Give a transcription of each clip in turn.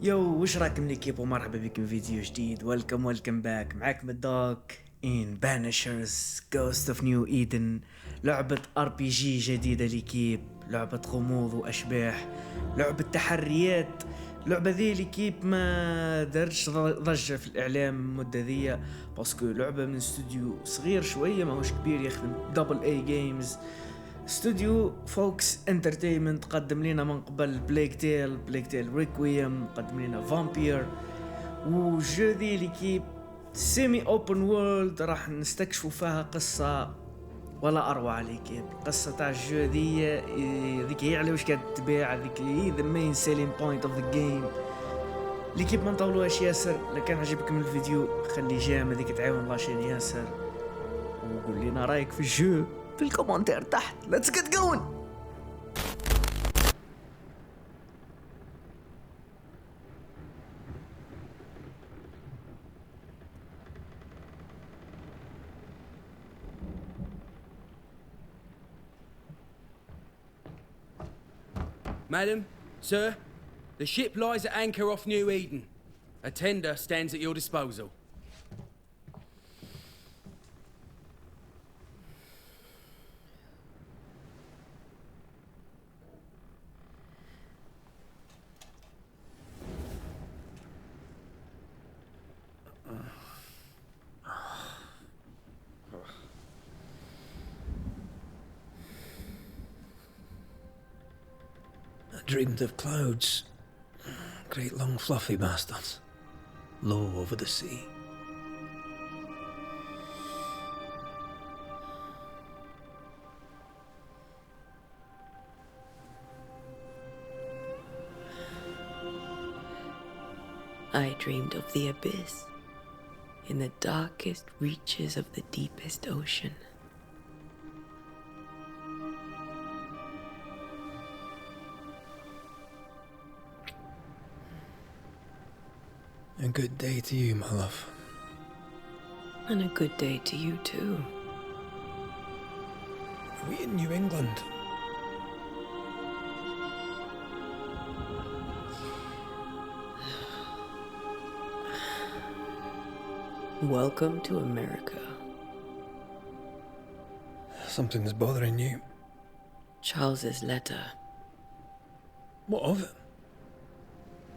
يو وش راكم ليكيب ومرحبا بكم في فيديو جديد. ويلكم باك. معاكم الدوك in Banishers Ghost of New Eden، لعبة RPG جديدة ليكيب، لعبة غموض وأشباح، لعبة تحريات. لعبة ذي ليكيب ما درج ضجة في الإعلام مدة ذي باسكو لعبة من استوديو صغير شوية، ما هوش كبير، يخدم دبل اي جيمز. استوديو فوكس انترتينمنت قدم لنا من قبل بليك تيل ريكويم، قدم لنا فامبير. وجو ذي ليكيب سيمي اوبن وورلد، راح نستكشفوا فيها قصة ولا اروع ليكيب. قصة تاع الجو ذيك هي على واش قاعد تبيع، ذيك هي ذا مين سيلين بوينت اوف ذا جيم. ليكيب ما نطولوهاش ياسر. لكان عجبكم الفيديو خلي جام هذيك تعاون لاشين ياسر، وقول لنا رايك في الجو في الكومنتير تحت. Let's get going. Madam, sir, the ship lies at anchor off New Eden. A tender stands at your disposal. I dreamed of clouds, great long fluffy bastards, low over the sea. I dreamed of the abyss, in the darkest reaches of the deepest ocean. A good day to you, my love. And a good day to you too. Are we in New England? Welcome to America. Something's bothering you. Charles's letter. What of it?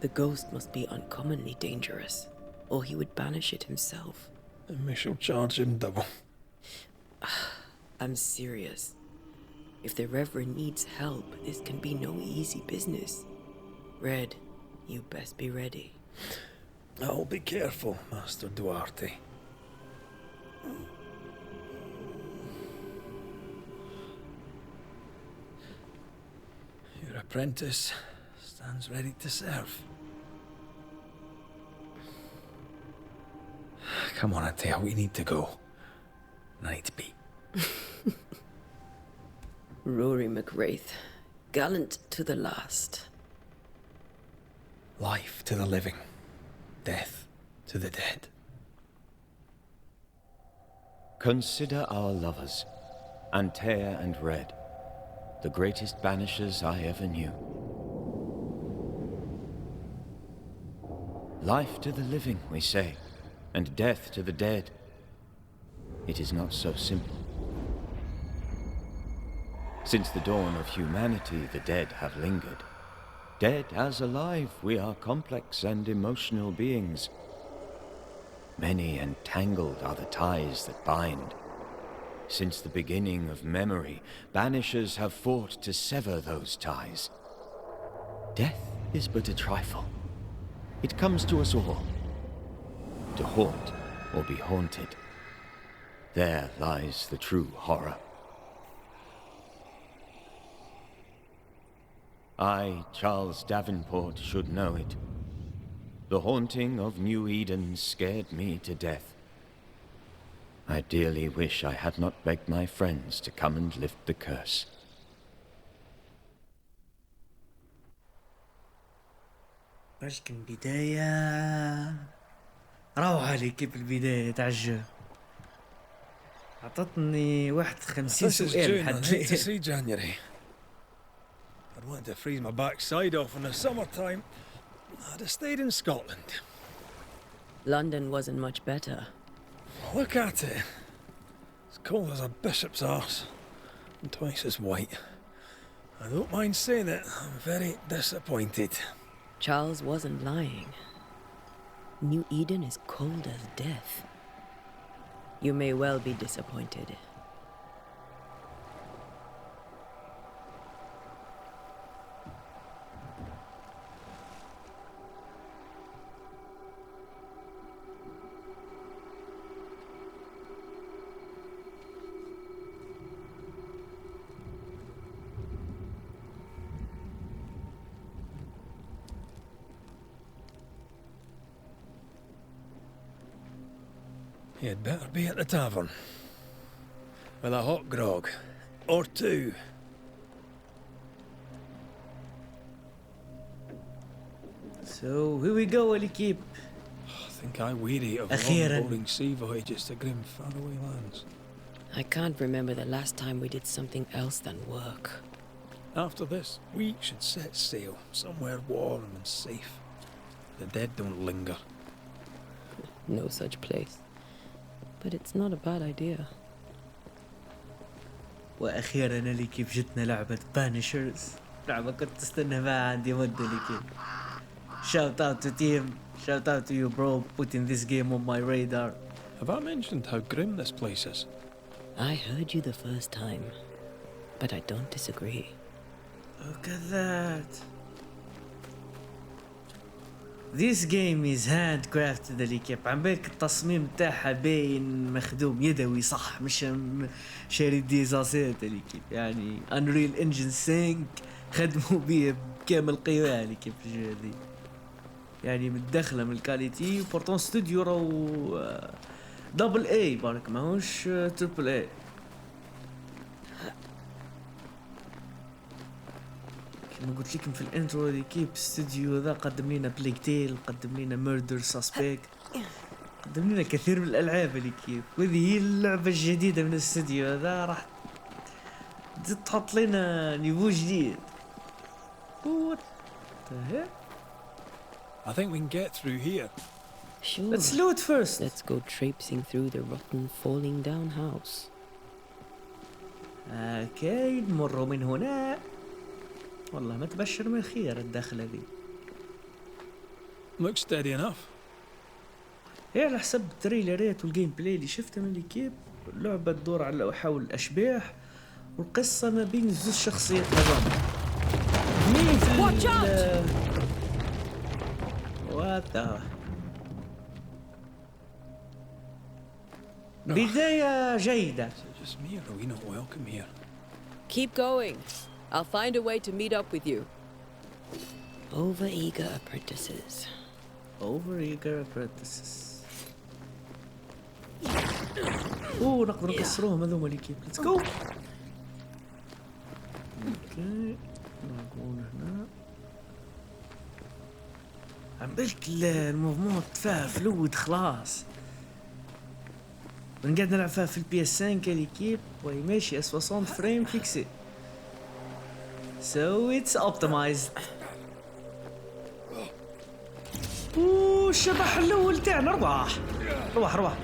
The ghost must be uncommonly dangerous, or he would banish it himself. And we shall charge him double. I'm serious. If the Reverend needs help, this can be no easy business. Red, you best be ready. I'll be careful, Master Duarte. Your apprentice stands ready to serve. Come on, Atea, we need to go. I need to be. Rory McWraith, gallant to the last. Life to the living, death to the dead. Consider our lovers, Antea and Red, the greatest banishers I ever knew. Life to the living, we say, and death to the dead. It is not so simple. Since the dawn of humanity, the dead have lingered. Dead as alive, we are complex and emotional beings. Many and tangled are the ties that bind. Since the beginning of memory, banishers have fought to sever those ties. Death is but a trifle. It comes to us all. To haunt or be haunted. There lies the true horror. I, Charles Davenport, should know it. The haunting of New Eden scared me to death. I dearly wish I had not begged my friends to come and lift the curse. باش كان بداية روعة ليكيب. البداية تاع الجو عطتني 51 This is سؤال June. I لحد hate to الآن. see January. I'd want to freeze my backside off in the summertime. I'd have stayed in Scotland. London wasn't much better. Look at it. As cold as a bishop's arse, and twice as white. I don't mind saying it, I'm very disappointed. Charles wasn't lying. New Eden is cold as death. You may well be disappointed. You'd better be at the tavern. With a hot grog. Or two. So here we go, Alikip. I think I weary of أخيراً. long, boring sea voyages to grim, faraway lands. I can't remember the last time we did something else than work. After this, we should set sail somewhere warm and safe. The dead don't linger. No such place. But it's not a bad idea. واخيرا أليكيب جتنا لعبة Banishers. لعبة كنت استنى معها عندي مدة أليكيب. Shout out to team. Shout out to you bro, putting this game on my radar. Have I mentioned how grim this place is? I heard you the first time, but I don't disagree. Look at that. This game is handcrafted الكيب. عم بالك التصميم تاعها باين مخدوم يدوي صح مش شاري ديزاسيت الكيب. يعني Unreal Engine 5 خدموا بيه بكامل قواه الكيب في الجهة دي. يعني متدخلة من الكاليتي بورتون ستوديو راهو دبل اي بارك ماهوش تريبل اي. كما قلت لكم في الانترو الكيب استوديو ذا قدم لنا بليك تيل، قدم لنا ميردر ساسبيك، قدم لنا كثير من الالعاب الكيب، وهذه هي اللعبة الجديدة من الاستوديو هذا راح تحط لنا نيفو جديد. What the heck? I think we can get through here. Sure. Let's loot first. Let's go traipsing through the rotten, falling down house. اوكي نمر من هنا. والله ما تبشر من خير الدخلة ذي. Looks steady enough. هي على حسب التريلرات والجيم بلاي اللي شفته من الكيب اللعبة تدور على حول الأشباح والقصة ما بين زوج شخصيات هذوما. مين في وات بداية جيدة. Is it just me or are we not welcome here? Keep going. I'll find a way to meet up with you. Overeager apprentices. Overeager apprentices. اوه نقدر نكسروهم هذوما الكيب. Let's go. اوكي نكون هنا. عم بالك الموفمون فيها فلويد خلاص. بنقعد نلعب فيها في البي اس 5 الكيب وهي ماشي 60 فريم فيكسي. So it's optimized. اوه الشبح الاول تاعنا روح.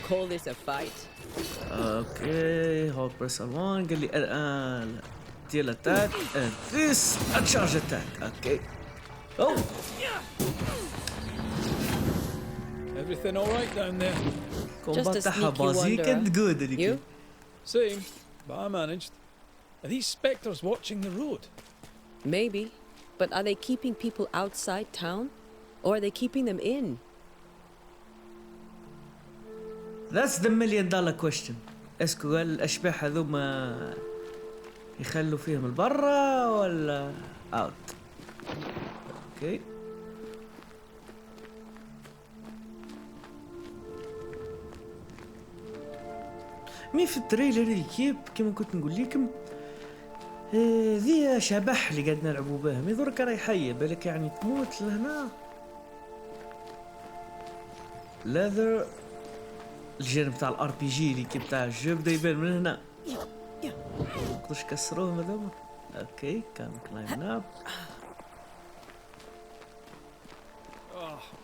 Call this a fight? اوكي هولد بريس 1 قال لي الان ديال اتاك and this a charge attack. اوكي اوه Everything all right down there? كومبات a تاعها sneaky بازيك wanderer. and good You? الكيب. Same, but I managed. Are these spectres watching the road? Maybe. But are they keeping people outside town? Or are they keeping them in? That's the million dollar question. اسكو قال الاشباح هذوما يخلوا فيهم البرا ولا اوت؟ اوكي مي في التريلر الكيب كما كنت نقول لكم ذي شبح اللي قاعد نلعبوا بهم يضرك راهي حيه بالك يعني تموت لهنا. ليذر الجانب تاع الار بي جي اللي كي تاع الجو بدا يبان من هنا. نقدرش كسروهم هذوما. اوكي كان كلايم اب.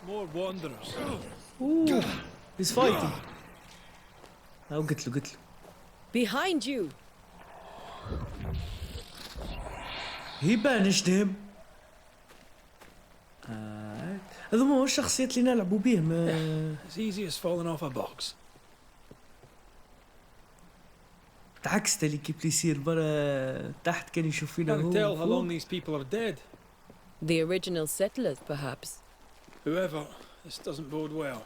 more wanderers. اوه he's fighting. قلت له Behind you! he banished him. هذا هو الشخصيات اللي نلعبوا به ما As easy as falling off a box. تعكست اللي كيف اللي يصير برا تحت كان يشوف فينا Can't tell how هو long these people are dead. The original settlers, perhaps. Whoever, this doesn't bode well.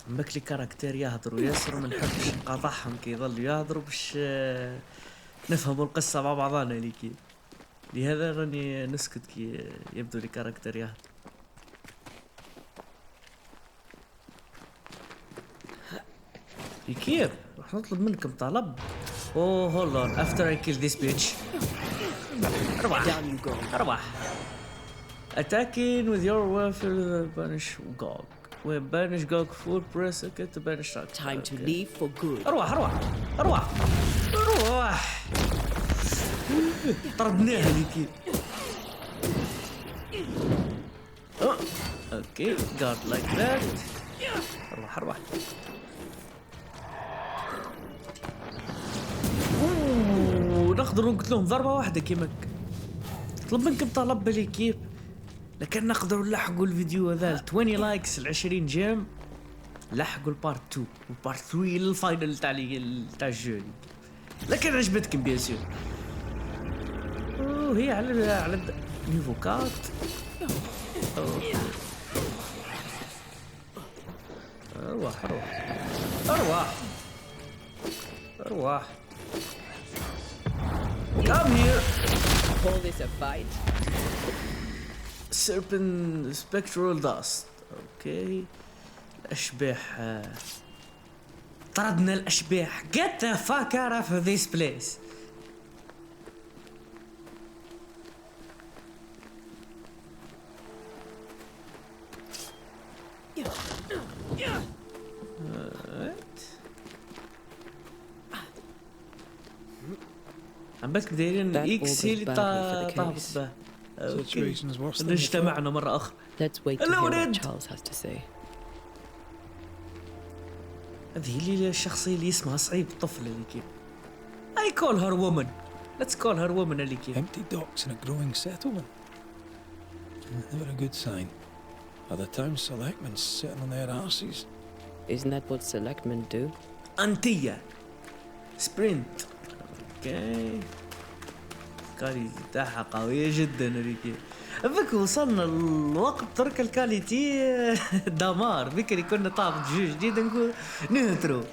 عمك لي كاركتير يهضروا ياسر وما نحبش نقاطعهم كي يظلوا يهضروا باش نفهموا القصة مع بعضنا اللي كي لهذا راني نسكت كي يبدو لي كاركتير يهضر. كيف راح نطلب منكم طلب. اوه هولد اون افتر اي كيل ذيس بيتش. اربح Down you go. اربح. Attacking with your weapon banish gog. When banish gog full press okay to banish that. Time to leave for good. اروح طردناها ليكي. اوكي got like that. اروح نقدر نقتلهم ضربة واحدة كيمك. طلب منكم طلب بالي كيف لكن نقدر نلحقوا الفيديو هذا 20 لايكس ال 20 جيم لحقوا البارت 2 والبارت 3 للفاينل تاع الجو. لكن عجبتكم بيان سور. وهي على نيفو كات. اروح Come here. Call this a fight? Serpent spectral dust. اوكي الاشباح طردنا الاشباح. Get the fuck out of this place. عم بالك دايرين اكس هي اللي طاهبط به. Situation is worse than we اجتمعنا مرة أخرى. Let's wait to hear what Charles has to say. هذه اللي الشخصية اللي اسمها صعيب الطفلة اللي كيف. I call her woman. Let's call her woman اللي كيف. Empty docks in a growing settlement. Never a good sign. Are the town selectmen sitting on their arses? Isn't that what selectmen do? أنتية. سبرنت. اوكي. الكاليتي تاعها قوية جدا اللي كيف. بك وصلنا الوقت ترك الكاليتي دمار. بكري كنا طابت جو جديد نقول نهترو.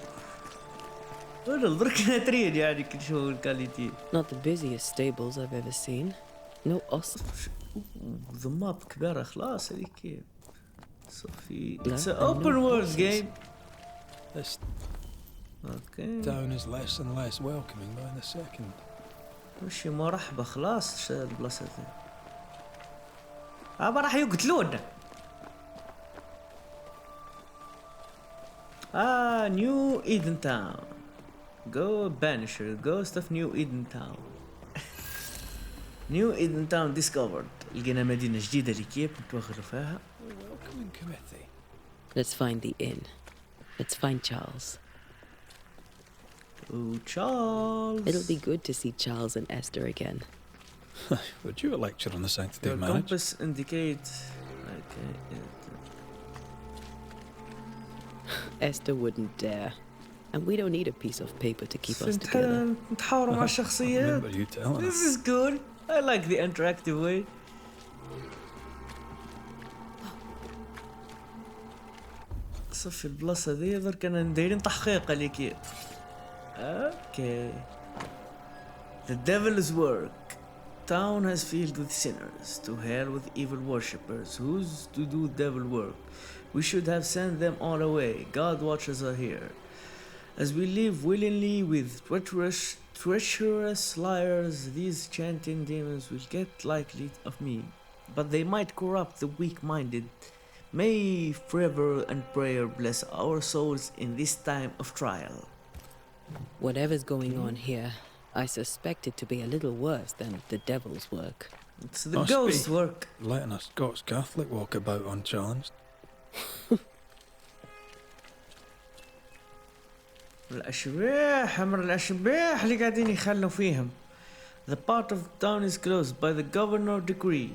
ولا درك ناترين يعني كل شو الكاليتي. Not the busiest stables I've ever seen. No os. ضماب كبيرة خلاص اللي كيف. صافي. لا، It's an open world no game. This اوكي. town is less and less welcoming by the second. ماشي مرحبا خلاص البلاصة ذي. راح يقتلونا. New Eden Town. Go Banisher. Ghost of New Eden Town. New Eden Town discovered. لقينا مدينة جديدة لكيب نتوغلوا فيها. Welcoming committee. Let's find the inn. Let's find Charles. Oh, Charles. It'll be good to see Charles and Esther again. Would you a lecture on the sanctity Your of marriage? compass indicates. Okay. Esther wouldn't dare. And we don't need a piece of paper to keep us together. نتحاوروا مع الشخصيات. Remember you telling This us. is good. I like the interactive way. صفي البلاصة ذي درك أنا نديرين تحقيق ليكي. Okay. The devil's work. Town has filled with sinners. To hell with evil worshippers. Who's to do devil work? We should have sent them all away. God watches are here. As we live willingly with treacherous liars, these chanting demons will get likely of me. But they might corrupt the weak-minded. May fervor and prayer bless our souls in this time of trial. Whatever's going on here, I suspect it to be a little worse than the devil's work. It's the Must ghost be. work. Letting a Scots Catholic walk about unchallenged. الأشباح أمر الأشباح اللي قاعدين يخلوا فيهم. The part of the town is closed by the governor decree.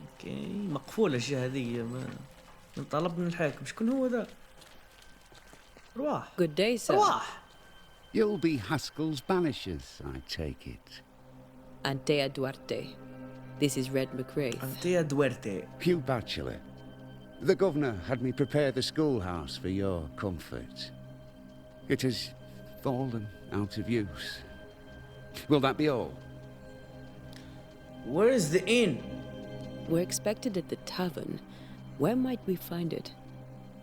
اوكي مقفولة الجهة هذه من طلب من الحاكم. شكون هو ذا؟ رواح. Good day, sir. رواح. You'll be Haskell's Banishers, I take it. Antea Duarte. This is Red McRae. أنتيا دوارتي. Hugh Bachelor. The governor had me prepare the schoolhouse for your comfort. It has fallen out of use. Will that be all? Where is the inn? We're expected at the tavern. Where might we find it?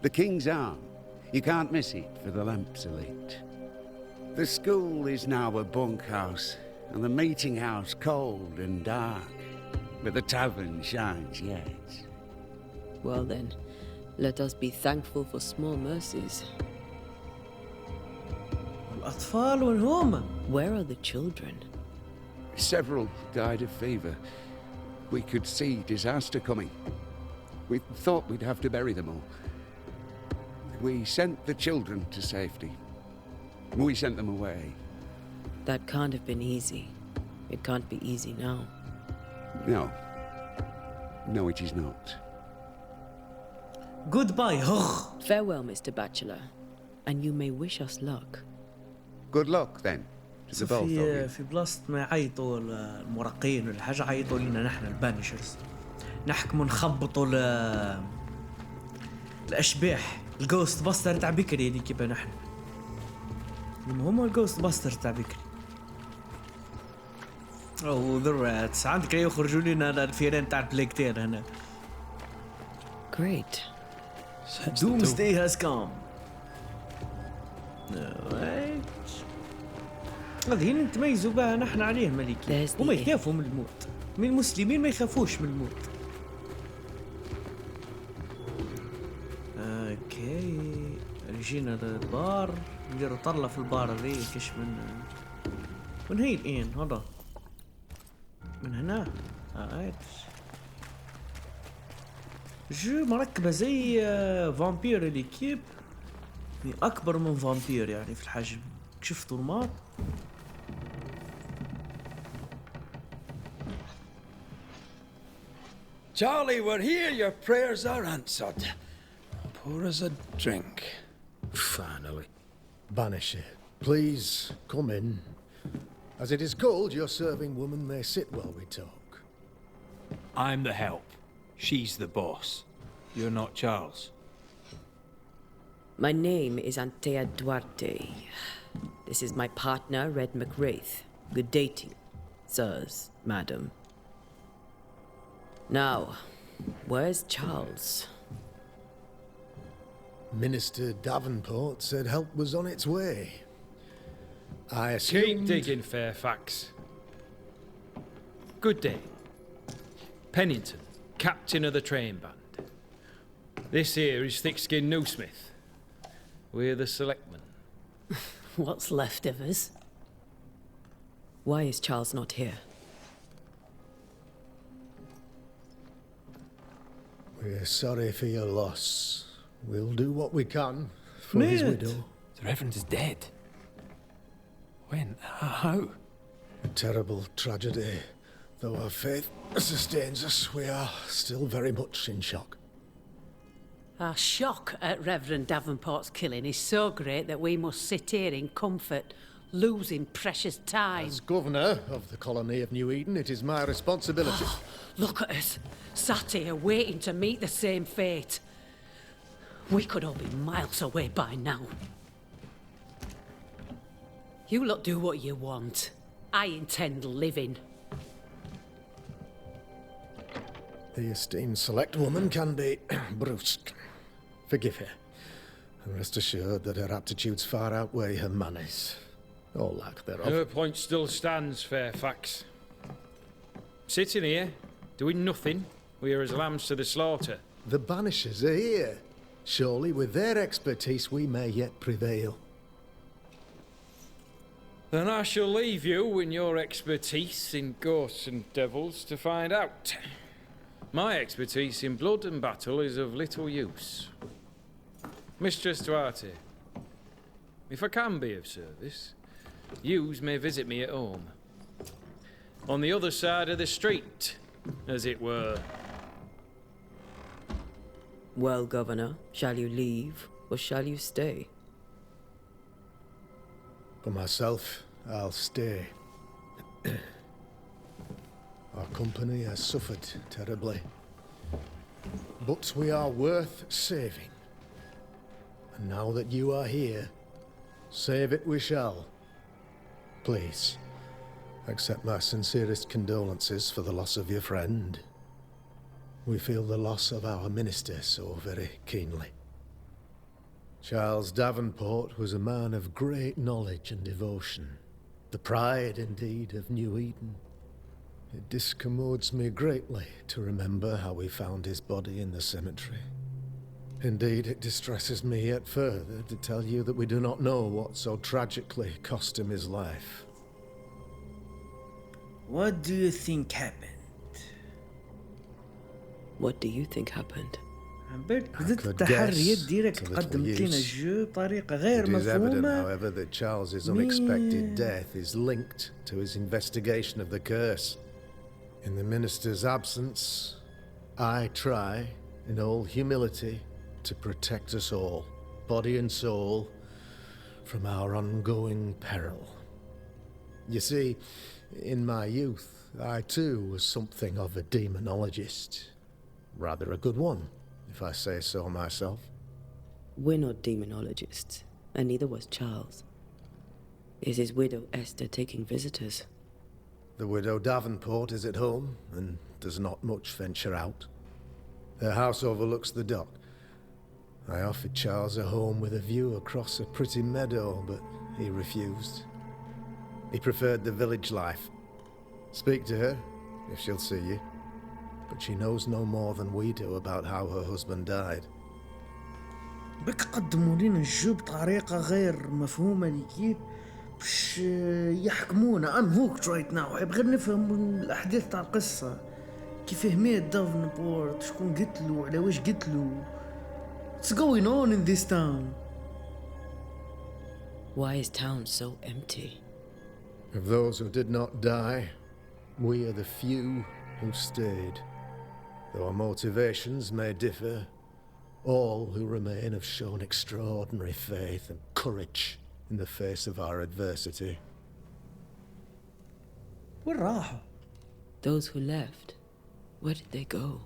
The King's Arm. You can't miss it, for the lamps are lit. The school is now a bunkhouse, and the meeting house cold and dark. But the tavern shines yet. Well then, let us be thankful for small mercies. الأطفال وين هم؟ Where are the children? Several died of fever. We could see disaster coming. We thought we'd have to bury them all. We sent the children to safety. We sent them away. That can't have been easy. It can't be easy now. No. No, it is not. Goodbye. هخ. Farewell, Mr. Bachelor, and you may wish us luck. Good luck, then, to the both of you. في بلاصة ما يعيطوا المراقين ولا حاجة عيطوا لنا نحن البانشرز. نحكموا نخبطوا الأشباح. الجوست باستر تاع بكري اللي كيبا نحن. هم الجوست باستر تاع بكري. أو ذا راتس عندك يخرجوا لنا الفيران تاع البليكتير هنا. Great. Doomsday has come. Alright. هذه نتميزوا بها نحن عليه ملكي. There's the هم يخافوا من الموت. من المسلمين ما يخافوش من الموت. اوكي رجينا للبار نديروا طلة في البار هذي كش من هي الان هذا من هنا. alright. جو مركبة زي فامبير اللي كيب يعني أكبر من فامبير يعني في الحجم. شفتوا الماط؟ Charlie, we're here. Your prayers are answered. Pour us a drink. Finally. Banisher, please come in. As it is cold, your serving woman may sit while we talk. I'm the help. She's the boss. You're not Charles. My name is Antea Duarte. This is my partner, Red McWraith. Good day to you, sirs, madam. Now, where's Charles? Minister Davenport said help was on its way. I assumed... Keep digging, Fairfax. Good day. Pennington, captain of the train band. This here is Thick-Skinned Newsmith. We're the selectmen. What's left of us? Why is Charles not here? We're sorry for your loss. We'll do what we can for his widow. The Reverend is dead. When? How? A terrible tragedy. Though our faith sustains us, we are still very much in shock. Our shock at Reverend Davenport's killing is so great that we must sit here in comfort, losing precious time. As governor of the colony of New Eden, it is my responsibility. Look at us, sat here waiting to meet the same fate. We could all be miles away by now. You lot do what you want. I intend living. The esteemed select woman can be brusque. Forgive her, and rest assured that her aptitudes far outweigh her manners, or lack thereof. Her point still stands, Fairfax. Sitting here, doing nothing, we are as lambs to the slaughter. The Banishers are here. Surely with their expertise we may yet prevail. Then I shall leave you and your expertise in ghosts and devils to find out. My expertise in blood and battle is of little use. Mistress Duarte, if I can be of service, yous may visit me at home. On the other side of the street, as it were. Well, Governor, shall you leave or shall you stay? For myself, I'll stay. Our company has suffered terribly. But we are worth saving. And now that you are here, save it we shall. Please, accept my sincerest condolences for the loss of your friend. We feel the loss of our minister so very keenly. Charles Davenport was a man of great knowledge and devotion, the pride, indeed, of New Eden. It discommodes me greatly to remember how we found his body in the cemetery. Indeed, it distresses me yet further to tell you that we do not know what so tragically cost him his life. What do you think happened? What do you think happened? بدت التحريات ديريكت قدمت لنا الجو بطريقة غير It is evident, مفهومة. however, that Charles's unexpected death is linked to his investigation of the curse. In the minister's absence, I try, in all humility, to protect us all, body and soul, from our ongoing peril. You see, in my youth, I too was something of a demonologist. Rather a good one, if I say so myself. We're not demonologists, and neither was Charles. Is his widow Esther taking visitors? The widow Davenport is at home, and does not much venture out. Her house overlooks the dock. I offered Charles a home with a view across a pretty meadow, but he refused. He preferred the village life. Speak to her, if she'll see you. But she knows no more than we do about how her husband died. بك قدموا لنا الجو بطريقة غير مفهومة لكيف باش يحكمونا. I'm hooked right now. حاب غير نفهم الأحداث تاع القصة. كيفاه مات دافنبورت، شكون قتلو، على واش قتلو. What's going on in this town? Why is town so empty? Of those who did not die, we are the few who stayed. Though our motivations may differ, all who remain have shown extraordinary faith and courage in the face of our adversity. وين راحوا؟ Those who left, where did they go?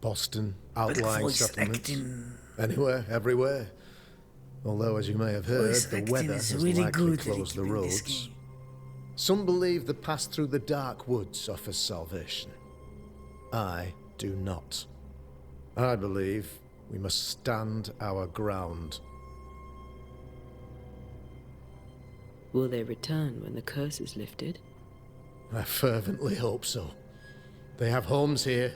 Boston, outlying voice settlements. acting. Anywhere, everywhere. Although, as you may have heard, Voice the acting weather is has really likely good closed the in this roads. game. Some believe the path through the dark woods offers salvation. I do not. I believe we must stand our ground. Will they return when the curse is lifted? I fervently hope so. They have homes here.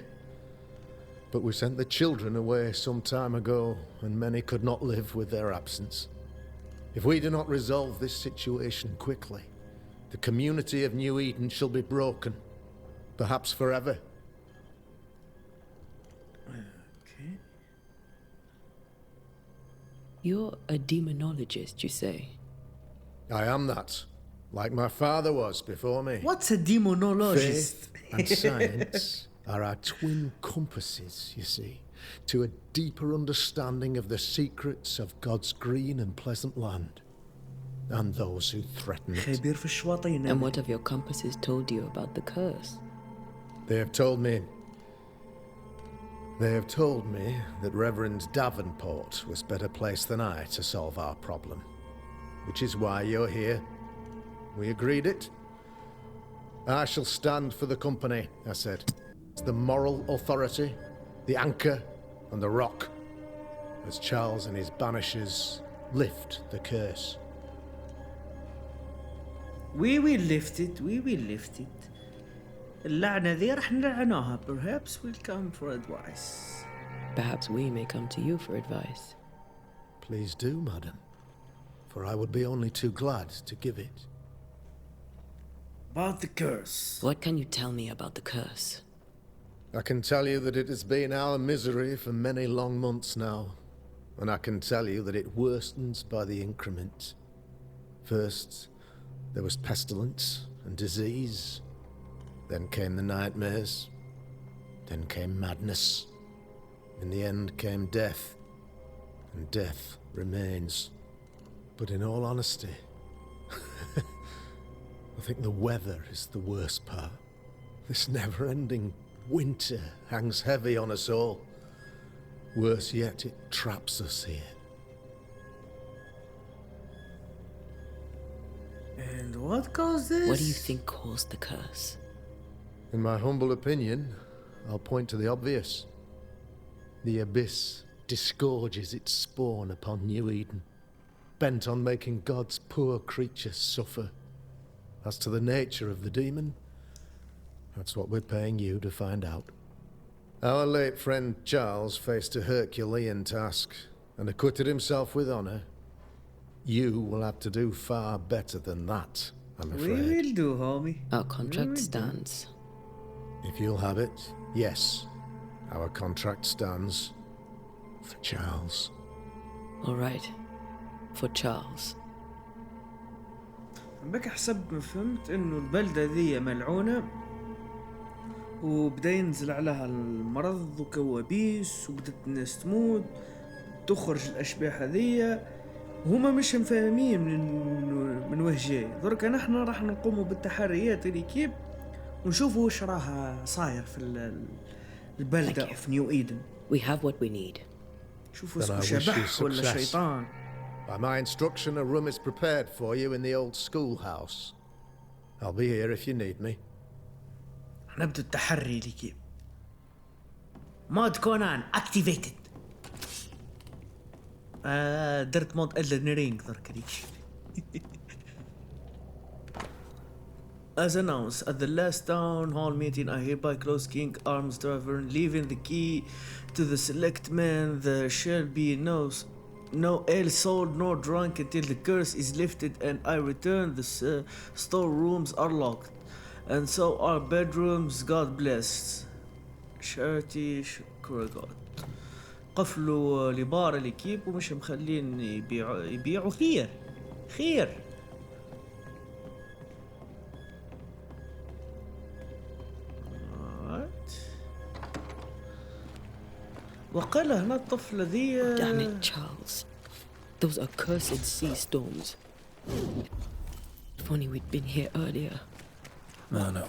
But we sent the children away some time ago, and many could not live with their absence. If we do not resolve this situation quickly, the community of New Eden shall be broken, perhaps forever. Okay. You're a demonologist, you say? I am that, like my father was before me. What's a demonologist? Faith and science are our twin compasses, you see, to a deeper understanding of the secrets of God's green and pleasant land, and those who threaten it. خبير في الشواطين. And what have your compasses told you about the curse? They have told me that Reverend Davenport was better placed than I to solve our problem, which is why you're here. We agreed it. I shall stand for the company, I said. It's the moral authority, the anchor, and the rock, as Charles and his Banishers lift the curse. We will lift it. We will lift it. اللعنة ذي راح نلعنوها. Perhaps we'll come for advice. Perhaps we may come to you for advice. Please do, madam, for I would be only too glad to give it. About the curse. What can you tell me about the curse? I can tell you that it has been our misery for many long months now. And I can tell you that it worstens by the increment. First, there was pestilence and disease. Then came the nightmares. Then came madness. In the end came death. And death remains. But in all honesty, I think the weather is the worst part. This never-ending winter hangs heavy on us all. Worse yet, it traps us here. And what caused this? What do you think caused the curse? In my humble opinion, I'll point to the obvious. The abyss disgorges its spawn upon New Eden, bent on making God's poor creatures suffer. As to the nature of the demon, that's what we're paying you to find out. Our late friend Charles faced a Herculean task and acquitted himself with honor. You will have to do far better than that, I'm We afraid. will do, homie. Our contract stands. If you'll have it, yes. Our contract stands for Charles. All right. For Charles. بك حسب ما فهمت انه البلدة ذي ملعونة وبدا ينزل عليها المرض وكوابيس وبدت الناس تموت تخرج الاشباح هذية وهما مش مفاهمين من وين جاي. درك نحن راح نقوموا بالتحريات اللي كيف ونشوفوا وش راه صاير في البلدة في نيو ايدن. We have what we need. شوفوا Then I اسمه wish you شبح ولا success. شيطان. By my instruction, a room is prepared for you in the old schoolhouse. I'll be here if you need me. نبدأ التحري اللي كيف. مود كونان activated. درت مود Elden Ring درك هذيك. As announced at the last town hall meeting, I hereby close King Arms Tavern, leaving the key to the select men. There shall be no ale sold nor drunk until the curse is lifted and I return. The storerooms are locked, and so are bedrooms. God bless. Charity شكرا God. قفلوا لبار الكيب ومش مخلين يبيعوا خير. وقال هنا الطفلة ذي Damn it, Charles. Those are cursed sea storms. If only we'd been here earlier. No.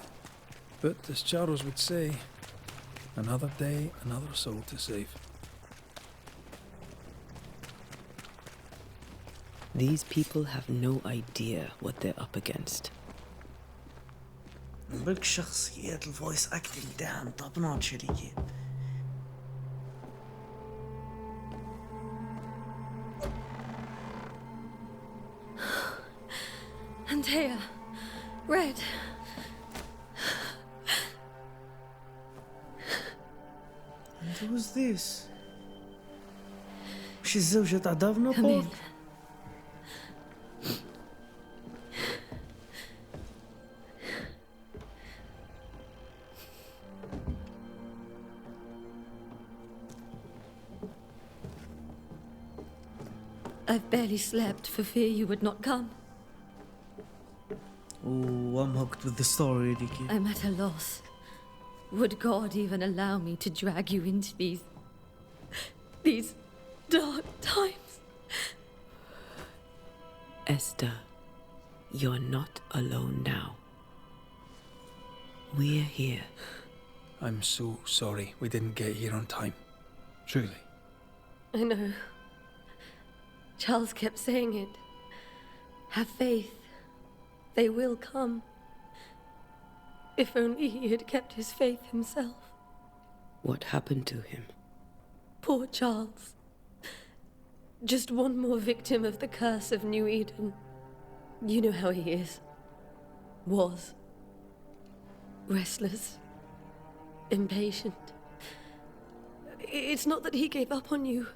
But as Charles would say, another day, another soul to save. These people have no idea what they're up against. بالك شخصيات الفويس اكتنج دام توب نوتش اللي كيف. Antea, Red. And who's this? مش الزوجة تاع دافنا Come بول؟ in. I've barely slept for fear you would not come. Oh, I'm hooked with the story اللي كيف. I'm at a loss. Would God even allow me to drag you into these dark times? Esther, you're not alone now. We're here. I'm so sorry we didn't get here on time. Truly. I know. Charles kept saying it. Have faith. They will come. If only he had kept his faith himself. What happened to him? Poor Charles. Just one more victim of the curse of New Eden. You know how he is. Was. Restless. Impatient. It's not that he gave up on you,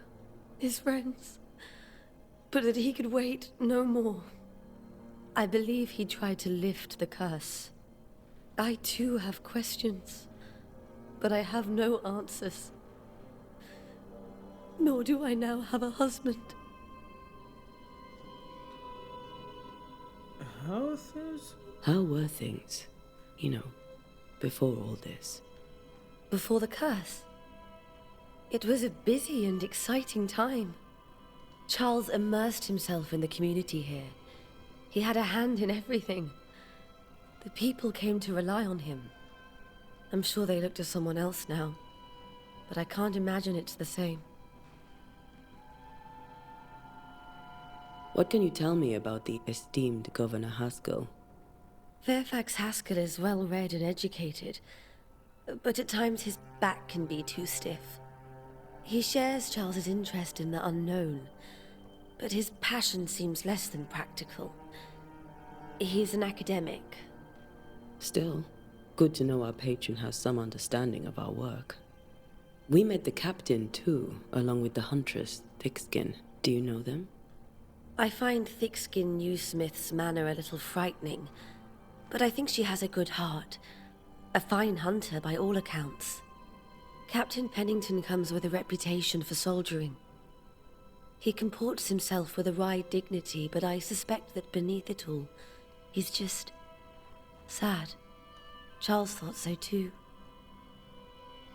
his friends, but that he could wait no more. I believe he tried to lift the curse I too have questions, but I have no answers. Nor do I now have a husband. How were things, you know, before all this? Before the curse, it was a busy and exciting time. Charles immersed himself in the community here. He had a hand in everything. The people came to rely on him. I'm sure they look to someone else now, but I can't imagine it's the same. What can you tell me about the esteemed Governor Haskell? Fairfax Haskell is well read and educated, but at times his back can be too stiff. He shares Charles's interest in the unknown, but his passion seems less than practical. He's an academic. Still, good to know our patron has some understanding of our work. We met the captain too, along with the huntress, Thickskin. Do you know them? I find Thickskin Newsmith's manner a little frightening, but I think she has a good heart. A fine hunter by all accounts. Captain Pennington comes with a reputation for soldiering. He comports himself with a wry dignity, but I suspect that beneath it all, he's just sad. Charles thought so too.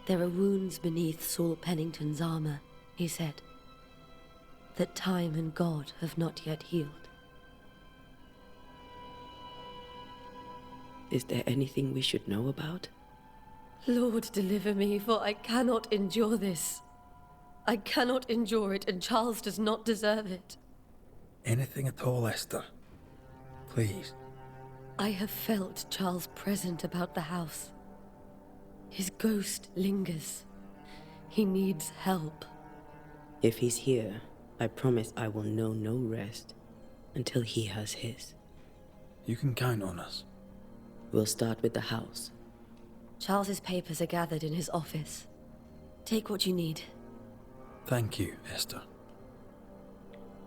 There are wounds beneath Saul Pennington's armor, he said, that time and God have not yet healed. Is there anything we should know about? Lord, deliver me, for I cannot endure this. I cannot endure it, and Charles does not deserve it. Anything at all, Esther. Please. I have felt Charles present about the house. His ghost lingers. He needs help. If he's here, I promise I will know no rest until he has his. You can count on us. We'll start with the house. Charles's papers are gathered in his office. Take what you need. Thank you, Esther.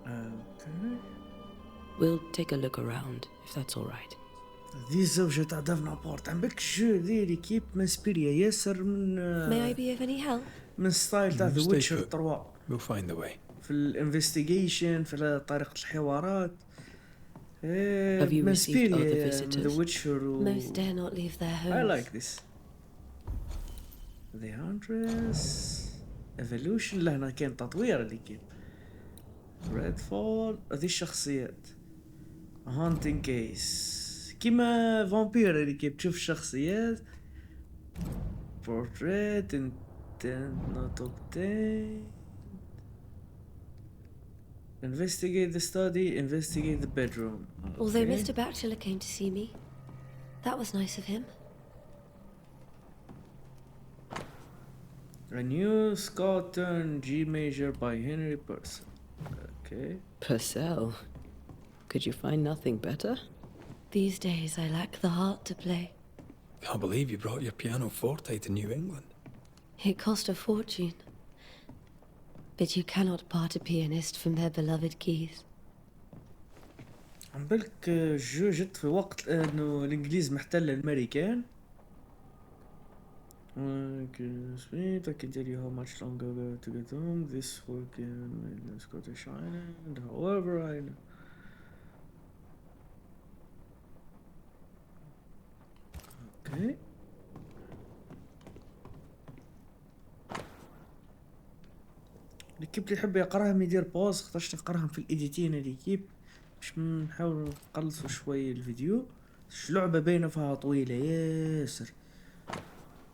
Okay. We'll take a look around, if that's all right. دي الزوجة تاع دافنبورت عم بالك الجو ذي ليكيب منسبيريا ياسر من May I be of any help? من ستايل تاع ذا ويتشر 3 We'll find a way. في الانفستيجيشن في طريقة الحوارات. Have you received other visitors? ذا ويتشر Most dare not leave their homes. I like this. The Huntress Evolution. لا هنا كان تطوير اللي كيب. Redfall. هذه الشخصيات. Haunting Case. كيما فامبير اللي كيف تشوف الشخصيات. Portrait intent not obtained. Investigate the study, investigate the bedroom. Although Okay. Mr. Bachelor came to see me, that was nice of him. A new Scott turn G major by Henry Purcell. Okay. Purcell? Could you find nothing better? These days I lack the heart to play. Can't believe you brought your piano forte to New England. It cost a fortune. But you cannot part a pianist from their beloved keys. عم بالك جو جت في وقت انه الانجليز محتل الامريكان. I can tell you how much longer to get home. This work in Scottish Island. However, I know. Okay. الكيب اللي يحب يقراهم يدير بوز، خاطرش نقراهم في الايديتين الكيب باش نحاول نقلصوا شوي الفيديو. لعبة باينة فيها طويلة ياسر.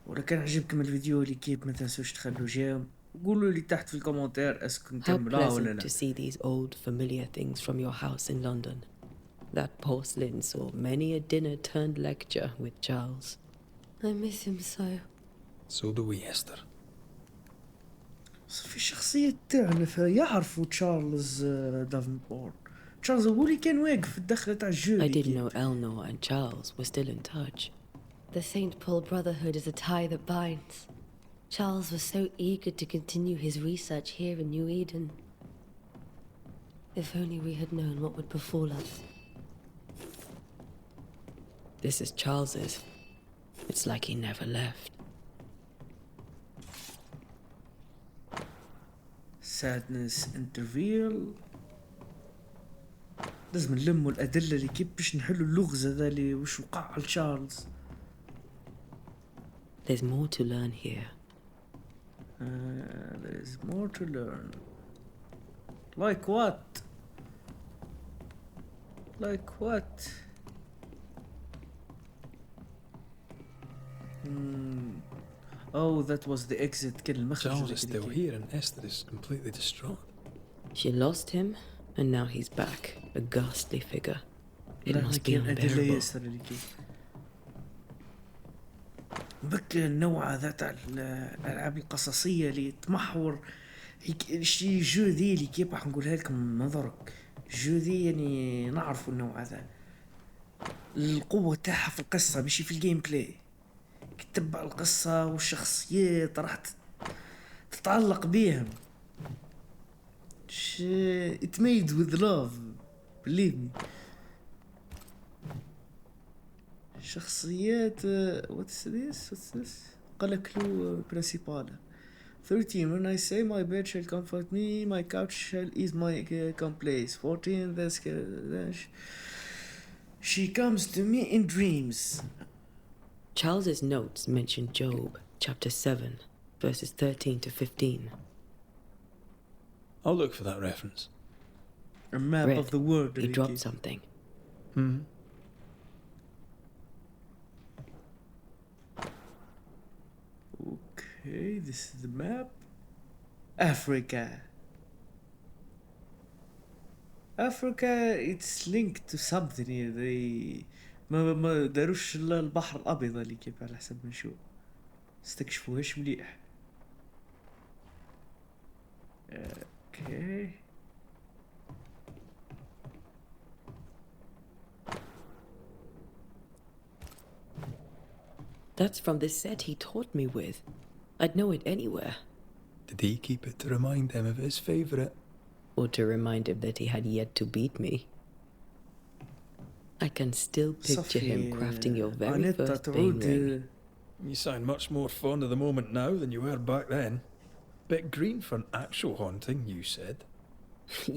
ولا كان عجبكم الفيديو الكيب ما تنسوش تخلوا جيم وقولوا لي تحت في الكومنتير اسكو How نكملها ولا pleasant لا. to see these old familiar things from your house in London. That porcelain saw many a dinner turned lecture with Charles. I miss him so. So do we, Esther. في شخصية تعنف يعرفوا تشارلز دافنبورت. تشارلز هو اللي كان واقف في الدخلة تاع الجو. I didn't know Eleanor and Charles were still in touch. The St. Paul Brotherhood is a tie that binds. Charles was so eager to continue his research here in New Eden. If only we had known what would befall us. This is Charles's. It's like he never left. sadness interview. لازم نلموا الأدلة اللي كيف باش نحلوا اللغز هذا اللي وش وقع لتشارلز. There's more to learn here. There's more to learn. Like what? Like what? Oh, that was the exit. كان المخرج. Charles is still here and Esther is completely distraught. She lost him, and now he's back, a ghastly figure. It must be unbearable. بك النوع ذا تاع الألعاب القصصية اللي تمحور شي جو ذي اللي كيف راح نقولها لكم من نظرك. جو ذي يعني نعرفوا النوع هذا. القوة تاعها في القصة ماشي في الجيم بلاي. تتبع القصة والشخصيات راح تتعلق بيهم. It made with love, believe me. شخصيات what's this? قلقلو برنسيبالة. 13 when I say my bed shall comfort me, my couch shall ease my complaints. 14 she comes to me in dreams. Charles's notes mention Job, chapter 7, verses 13 to 15. I'll look for that reference. A map Red, of the world. he dropped something. Okay, this is the map. Africa. Africa, it's linked to something here. They ما داروش البحر الأبيض اللي كيف على حسب ما نشوف. استكشفوهاش مليح. Okay. That's from the set he taught me with. I'd know it anywhere. Did he keep it to remind him of his favourite? Or to remind him that he had yet to beat me. I can still picture him crafting your very first bane ring. You sound much more fond of the moment now than you were back then. Bit green for an actual haunting, you said.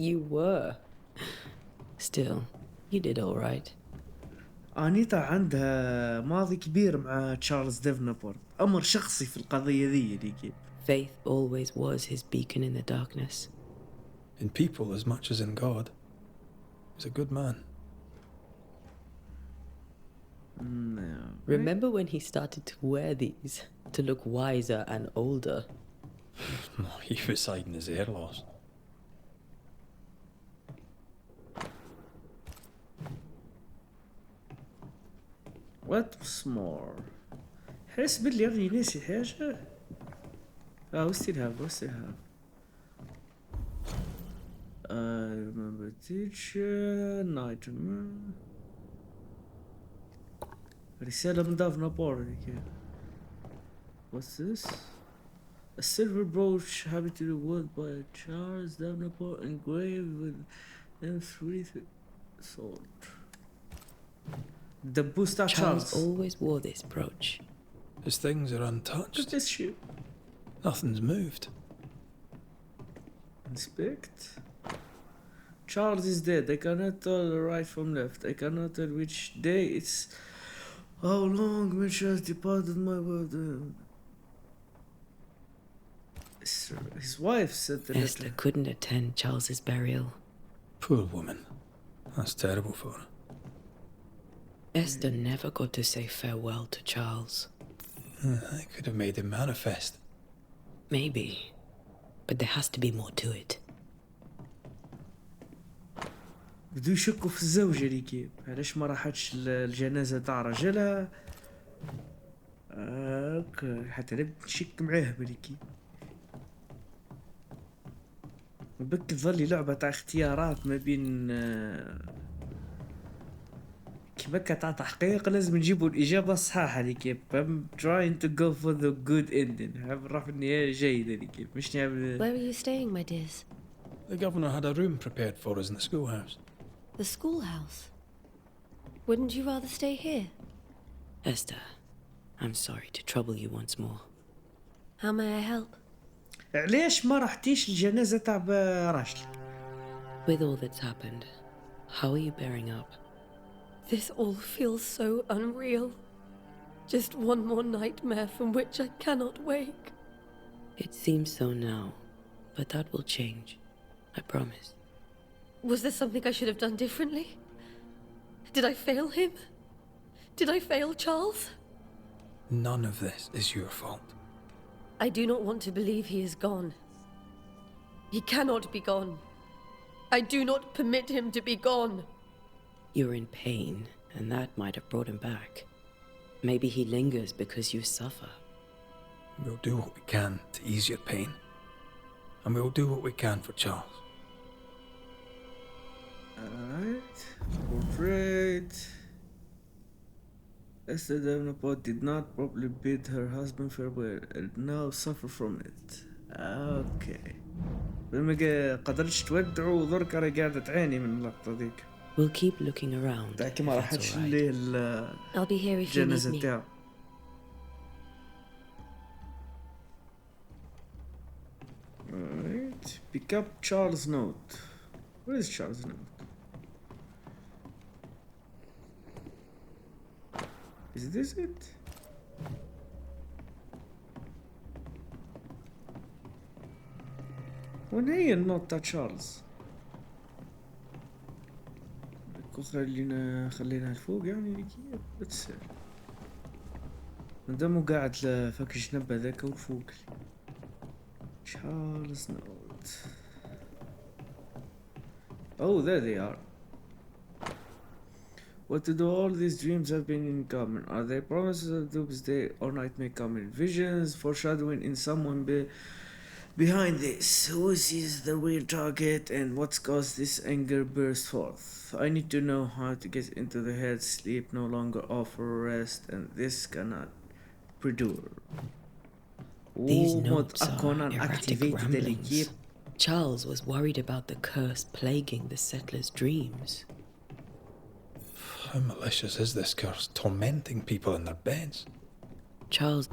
You were. Still, you did all right. أنيتا عندها ماضي كبير مع تشارلز ديفنبورت. أمر شخصي في القضية ذي اللي كيف. Faith always was his beacon in the darkness. In people as much as in God. He's a good man. No. Remember when he started to wear these to look wiser and older? He was hiding his hair loss. What's more? حس باللي أغني ناسي حاجة. we still have. I remember teacher, nightmare. رسالة من دافنبور. What's this? A silver brooch habit to the wood by Charles Davenport engraved with M3 sword. The booster Charles always wore this brooch. His things are untouched. Look at this shit. Nothing's moved. Inspect. Charles is dead. I cannot tell the right from left. I cannot tell which day it's. How long Mitch has departed my world. His wife said the Esther couldn't attend Charles's burial. Poor woman. That's terrible for her. Esther never got to say farewell to Charles. I could have made him manifest. Maybe. But there has to be more to it. بدو يشكوا في الزوجة اللي كيف علاش ما راحتش الجنازة تاع رجلها. اوكي حتى نبدا نشك معاه بلي كيف. بك تظلي لعبة تاع اختيارات ما بين كيما تاع تحقيق لازم نجيبوا الإجابة الصحيحة اللي كيف. I'm trying to go for the good ending. نروح النهاية الجيدة اللي كيف مش نعمل. Where are you staying, my dears? The governor had a room prepared for us in the schoolhouse. The schoolhouse? Wouldn't you rather stay here? Esther, I'm sorry to trouble you once more. How may I help? علاش ما رحتيش الجنازة تاع راجلك؟ With all that's happened, how are you bearing up? This all feels so unreal. Just one more nightmare from which I cannot wake. It seems so now, but that will change. I promise. Was there something I should have done differently? Did I fail him? Did I fail Charles? None of this is your fault. I do not want to believe he is gone. He cannot be gone. I do not permit him to be gone. You're in pain, and that might have brought him back. Maybe he lingers because you suffer. We'll do what we can to ease your pain. And we'll do what we can for Charles. Alright. Portrait. Esther Davenport did not properly bid her husband farewell and now suffer from it. Okay. ما قدرتش تودعوا ودرك راهي قاعدة تعاني من اللقطة ذيك. We'll keep looking around. تاعك ما if راحتش that's all right. ليه I'll be here if you need الجنازة me. تاعو. Alright. Pick up Charles' note. Where is Charles' note? Is this it? وين هي النوت تاع تشارلز؟ خلينا الفوق يعني كيف بتصير مادامو قاعد فك الجنب هذاك وفوق تشارلز نوت. Oh, there they are. What do all these dreams have been in common? Are they promises of doomsday or nightmare come in visions, foreshadowing in someone behind this? Who is the real target and what's caused this anger burst forth? I need to know how to get into the head. Sleep no longer offer rest and this cannot perdure. These Mod notes are Conan erratic activated the ramblings. l'équipe. Charles was worried about the curse plaguing the settlers' dreams. How malicious is this curse, tormenting people in their beds? Charles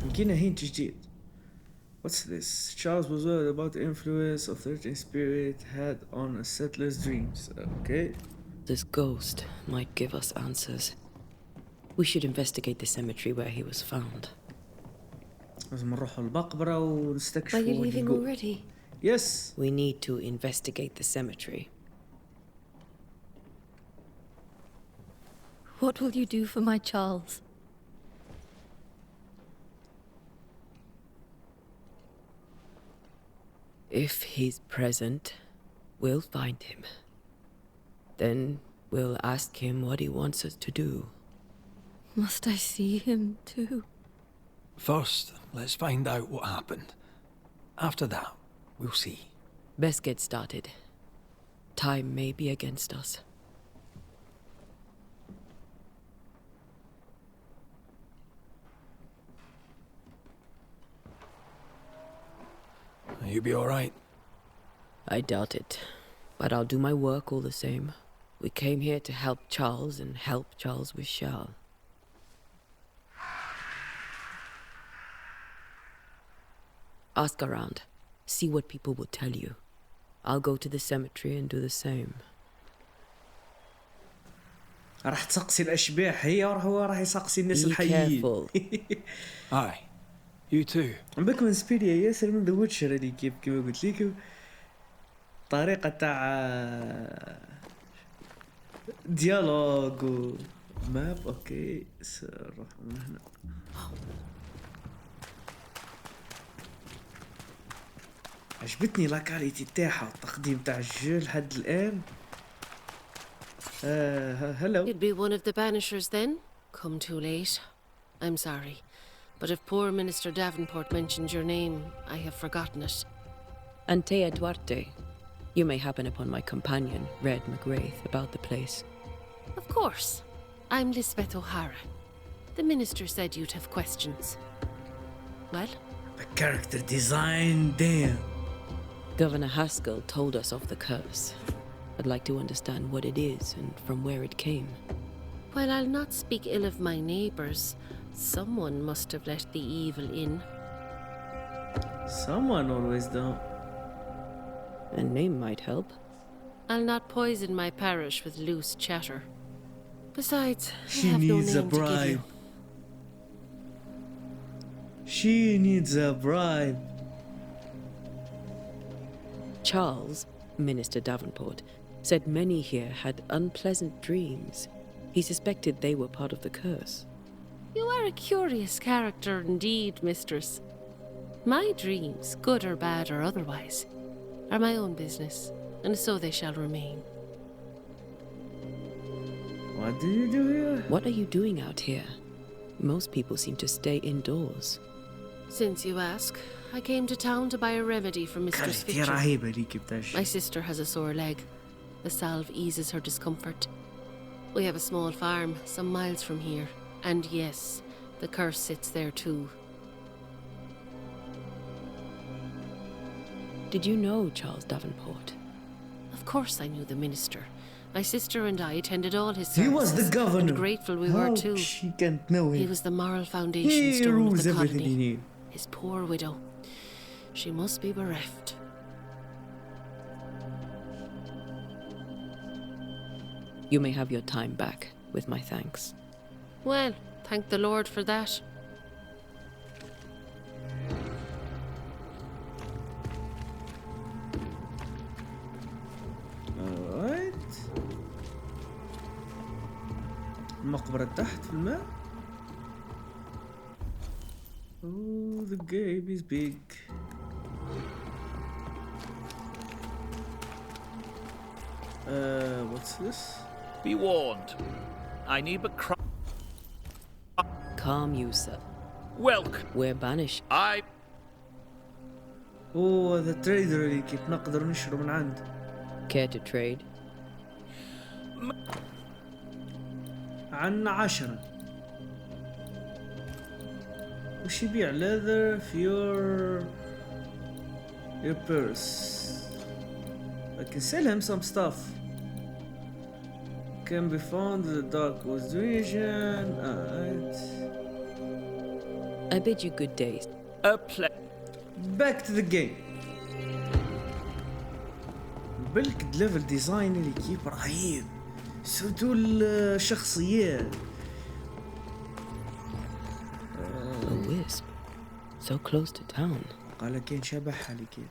لقينا hint جديد. What's this? Charles was worried about the influence of 13 spirit had on a settler's dreams. Okay. This ghost might give us answers. We should investigate the cemetery where he was found. لازم نروح المقبرة ونستكشف. Are you leaving already? Yes. We need to investigate the cemetery. What will you do for my Charles? If he's present, we'll find him. Then we'll ask him what he wants us to do. Must I see him too? First, let's find out what happened. After that, we'll see. Best get started. Time may be against us. You be all right? I doubt it, but I'll do my work all the same. We came here to help Charles and help Charles with Charles. Ask around. See what people will tell you. I'll go to the cemetery and do the same. راح تسقسي الأشباح هي هو راح يسقسي الناس Be الحيين. careful. Aye. You too. عم بك من سبيريا ياسر من ذا ويتشر هذيك كيما قلت لك طريقة تاع ديالوج و ماب. اوكي نروح من هنا. عجبتني لا كاليتي تاعها والتقديم تاع الجو لحد الآن. hello. You'd be one of the Banishers then? Come too late. I'm sorry. But if poor Minister Davenport mentioned your name, I have forgotten it. Antea Duarte. You may happen upon my companion, Red McGrath, about the place. Of course. I'm Lisbeth O'Hara. The Minister said you'd have questions. Well? The character design, damn. Governor Haskell told us of the curse. I'd like to understand what it is and from where it came. While I'll not speak ill of my neighbours, Someone must have let the evil in. Someone always do. A name might help. I'll not poison my parish with loose chatter. Besides, I She have no needs a name to give bribe. you. She needs a bribe. Charles, Minister Davenport, said many here had unpleasant dreams. He suspected they were part of the curse. You are a curious character indeed, mistress. My dreams, good or bad or otherwise, are my own business, and so they shall remain. What do you do here? What are you doing out here? Most people seem to stay indoors. Since you ask, I came to town to buy a remedy for Mistress كانت هي Fitcher. رهيبة ليكي بتاعش. My sister has a sore leg. The salve eases her discomfort. We have a small farm some miles from here. And yes, the curse sits there too. Did you know Charles Davenport? Of course I knew the minister. My sister and I attended all his He services. was the governor. And grateful we How were too. she can't know him. He was the moral foundation He stone of rules the everything colony. in here. His poor widow. She must be bereft. You may have your time back, with my thanks. Well, thank the Lord for that. Alright. المقبرة تحت في الماء. Oh, the game is big. What's this? Be warned. I need but cry. Calm you, sir. Welcome. We're banished. Oh, the trader اللي كيف نقدر نشرب من عنده. Care to trade? عنا 10. وش يبيع leather في your purse. I can sell him some stuff. Can be found in the dark woods region. Alright. I bid you good day. Back to the game. بالك الليفل ديزاين اللي كيف رهيب. سوتو الشخصيات. A wisp. So close to town. قال كاين شبح على كيف.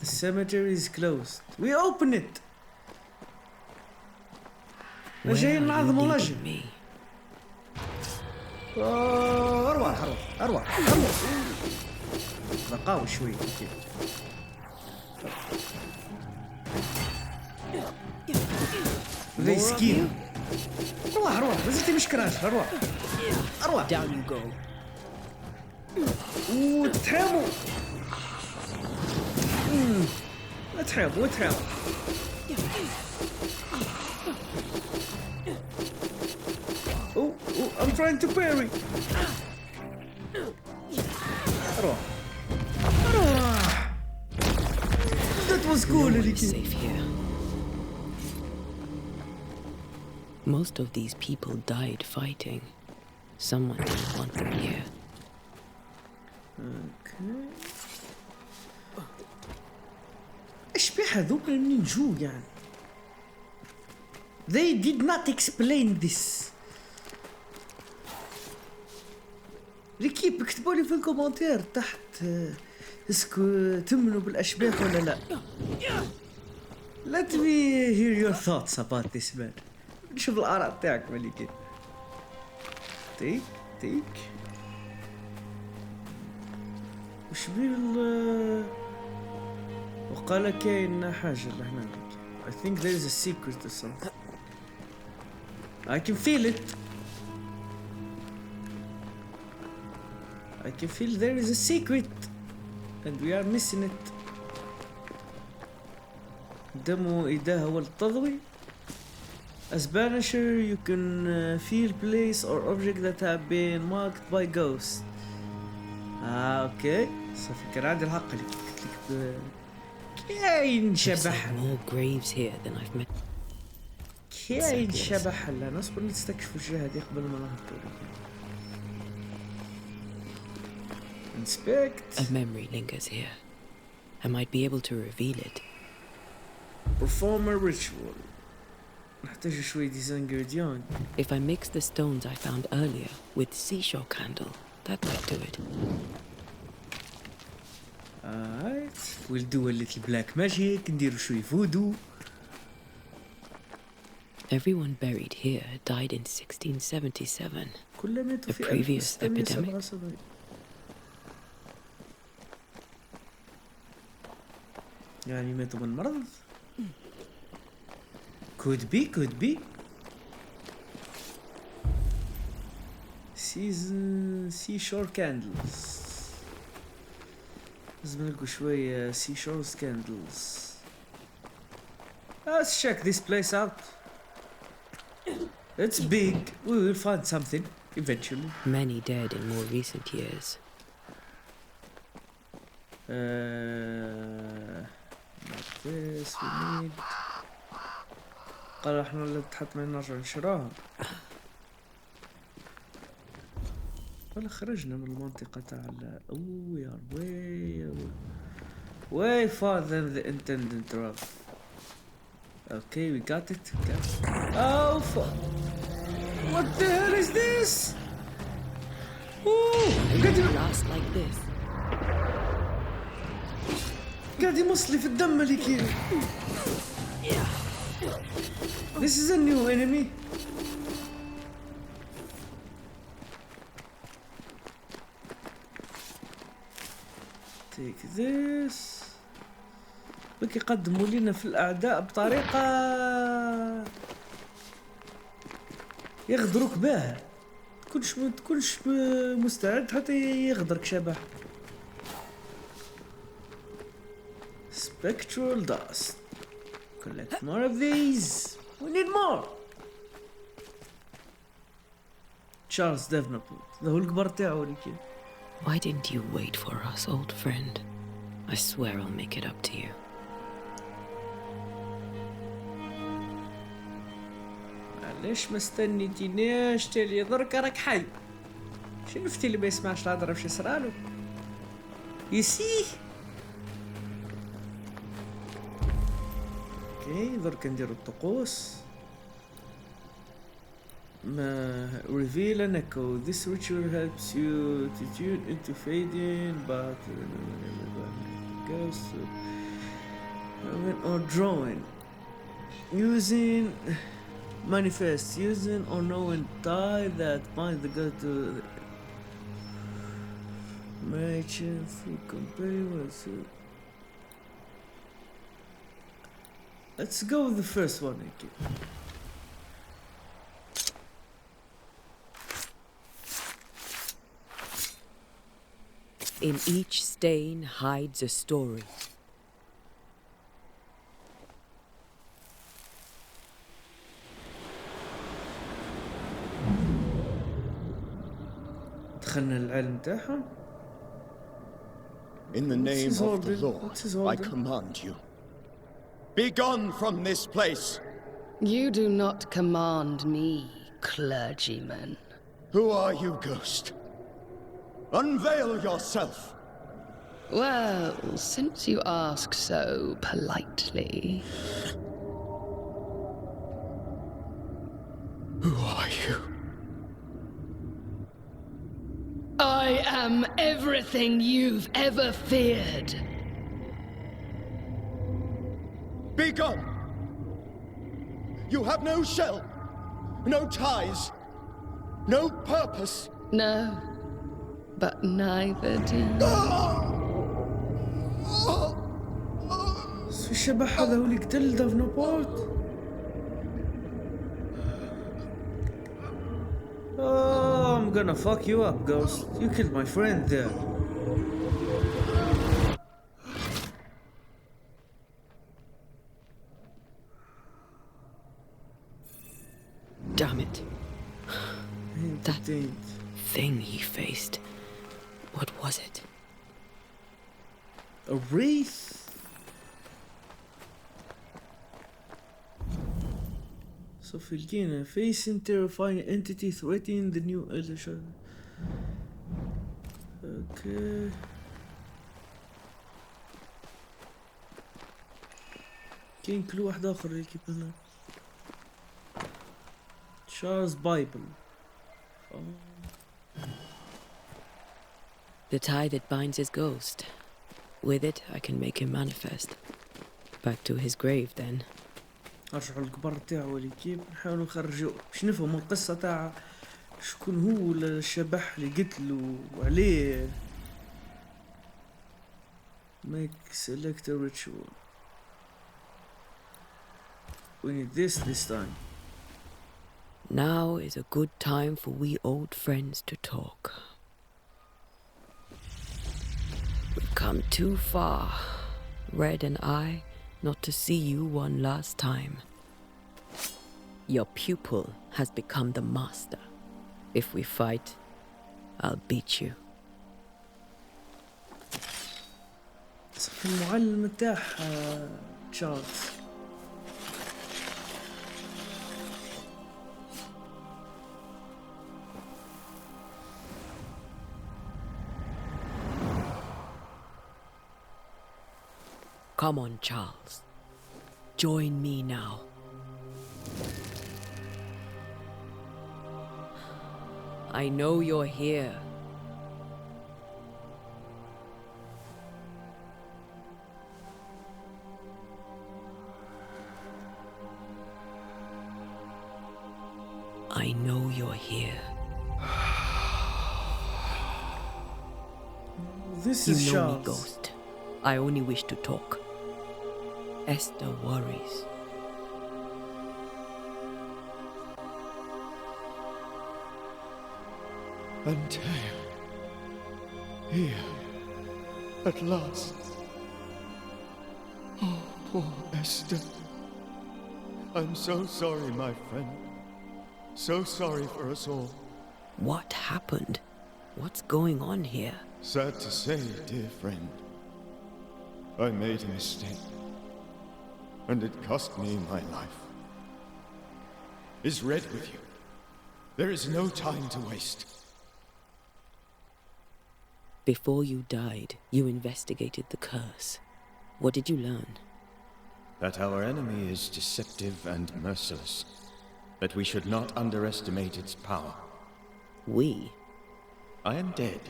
The cemetery is closed. We open it. جايين نعظموا لجن. أروح أروح. بقاو شوي كيف. They scheme. أروح مازلتي مش كراش أروح. Down you go. وتحاموا. اتحاموا. Oh, I'm trying to parry. أروح. That was cool. No one's safe here. Most of these people died fighting. Someone didn't want them here. Okay. ايش بيه هذوك النينجو يعني؟ They did not explain this. ركيب اكتبوا لي في الكومنتير تحت اسكو تؤمنوا بالاشباح ولا لا. Let me hear your thoughts about this man. نشوف الآراء تاعكم اللي كده. تيك وش بيه وقال كاين حاجة لهنا. I think there is a secret or something. I can feel it. I can feel there is a secret and we are missing it. دمو إيداها والتضوي. As Banisher, you can feel place or object that have been marked by ghosts. اوكي صافي كان عندي الحق اللي قلت لك كاين There's شبح. more graves here than I've met. كاين Exactly. شبح هلا نصبر نستكشفوا الجهة هذه قبل ما نهبطوا. Inspect. A memory lingers here. I might be able to reveal it. Perform a ritual. نحتاج شوي ingredient. If I mix the stones I found earlier with seashore candle, that might do it. Alright. We'll do a little black magic. نديروا شوي voodoo. Everyone buried here died in 1677. كل ماتوا A في previous epidemic. 1677. يعني ماتوا من مرض. Could be. Seashore candles. لازم نلقوا شوية seashore candles. Let's check this place out. It's big. We will find something eventually. Many dead in more recent years. Like this we need. قال احنا اللي تحت ما نرجع نشراها. ولا خرجنا من المنطقة تاع we are way far than the intended route. Okay, we got it. Oh fuck! What the hell is this? It last like this. قاعد يمصلي في الدم ملكي. This is a new enemy. Take this. بك يقدموا لنا في الأعداء بطريقة يغدروك بها. تكونش مستعد حتى يغدرك شبح. Spectral dust. Collect more of these. We need more. Charles Davenport. ده هو الكبر تاعو اللي كي. Why didn't you wait for us, old friend? I swear I'll make it up to you. ليش ما استنيتيناش تالي درك راك حي. شنو فتي اللي ما يسمعش الهضره واش يصرالو؟ يسيه. اوكي درك نديرو الطقوس. ما reveal an echo. This ritual helps you to tune into fading but ghost or drawing using manifest using or knowing tie that binds the god to matching full compare. Let's go with the first one again. In each stain hides a story. دخلنا العلم تاعهم. In the name of the Lord, I command you. Be gone from this place! You do not command me, clergyman. Who are you, ghost? Unveil yourself! Well, since you ask so politely... Who are you? I am everything you've ever feared. Be gone! You have no shell, no ties, no purpose. No, but neither do you. الشبح هذا هو اللي قتل دافنبورت. Oh, I'm gonna fuck you up, Ghost. You killed my friend there. Damn it. That thing he faced. What was it? A wreath? So لقينا facing terrifying entity threatening the new elder. Okay. كاين كل واحد اخر يكيب هنا. Charles Bible. The tie that binds his ghost. With it, I can make him manifest. Back to his grave, then. نرجعوا للقبر تاعو اللي كيف نحاولوا نخرجوا باش نفهموا القصة تاع شكون هو الشبح اللي قتلو وعليه. Make select a ritual. We need this time. Now is a good time for we old friends to talk. We've come too far, Red and I, not to see you one last time. Your pupil has become the master. If we fight, I'll beat you. صف المعلم تاع تشارلز. Come on, Charles. Join me now. I know you're here. I know you're here. This You is know me, Charles. Ghost. I only wish to talk. Esther worries. Antea. Here. At last. Oh, poor Esther. I'm so sorry, my friend. So sorry for us all. What happened? What's going on here? Sad to say, dear friend. I made a mistake. And it cost me my life. Is Red with you? There is no time to waste. Before you died, you investigated the curse. What did you learn? That our enemy is deceptive and merciless. That we should not underestimate its power. We? I am dead,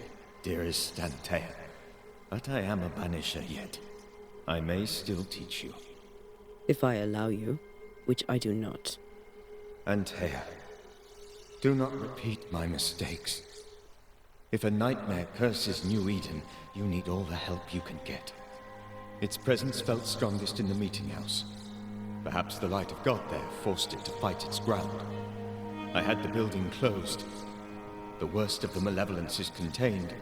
dearest Antea. But I am a Banisher yet. I may still teach you. If I allow you, which I do not. Antea, do not repeat my mistakes. If a nightmare curses New Eden, you need all the help you can get. Its presence felt strongest in the meeting house. Perhaps the light of God there forced it to fight its ground. I had the building closed. The worst of the malevolence is contained,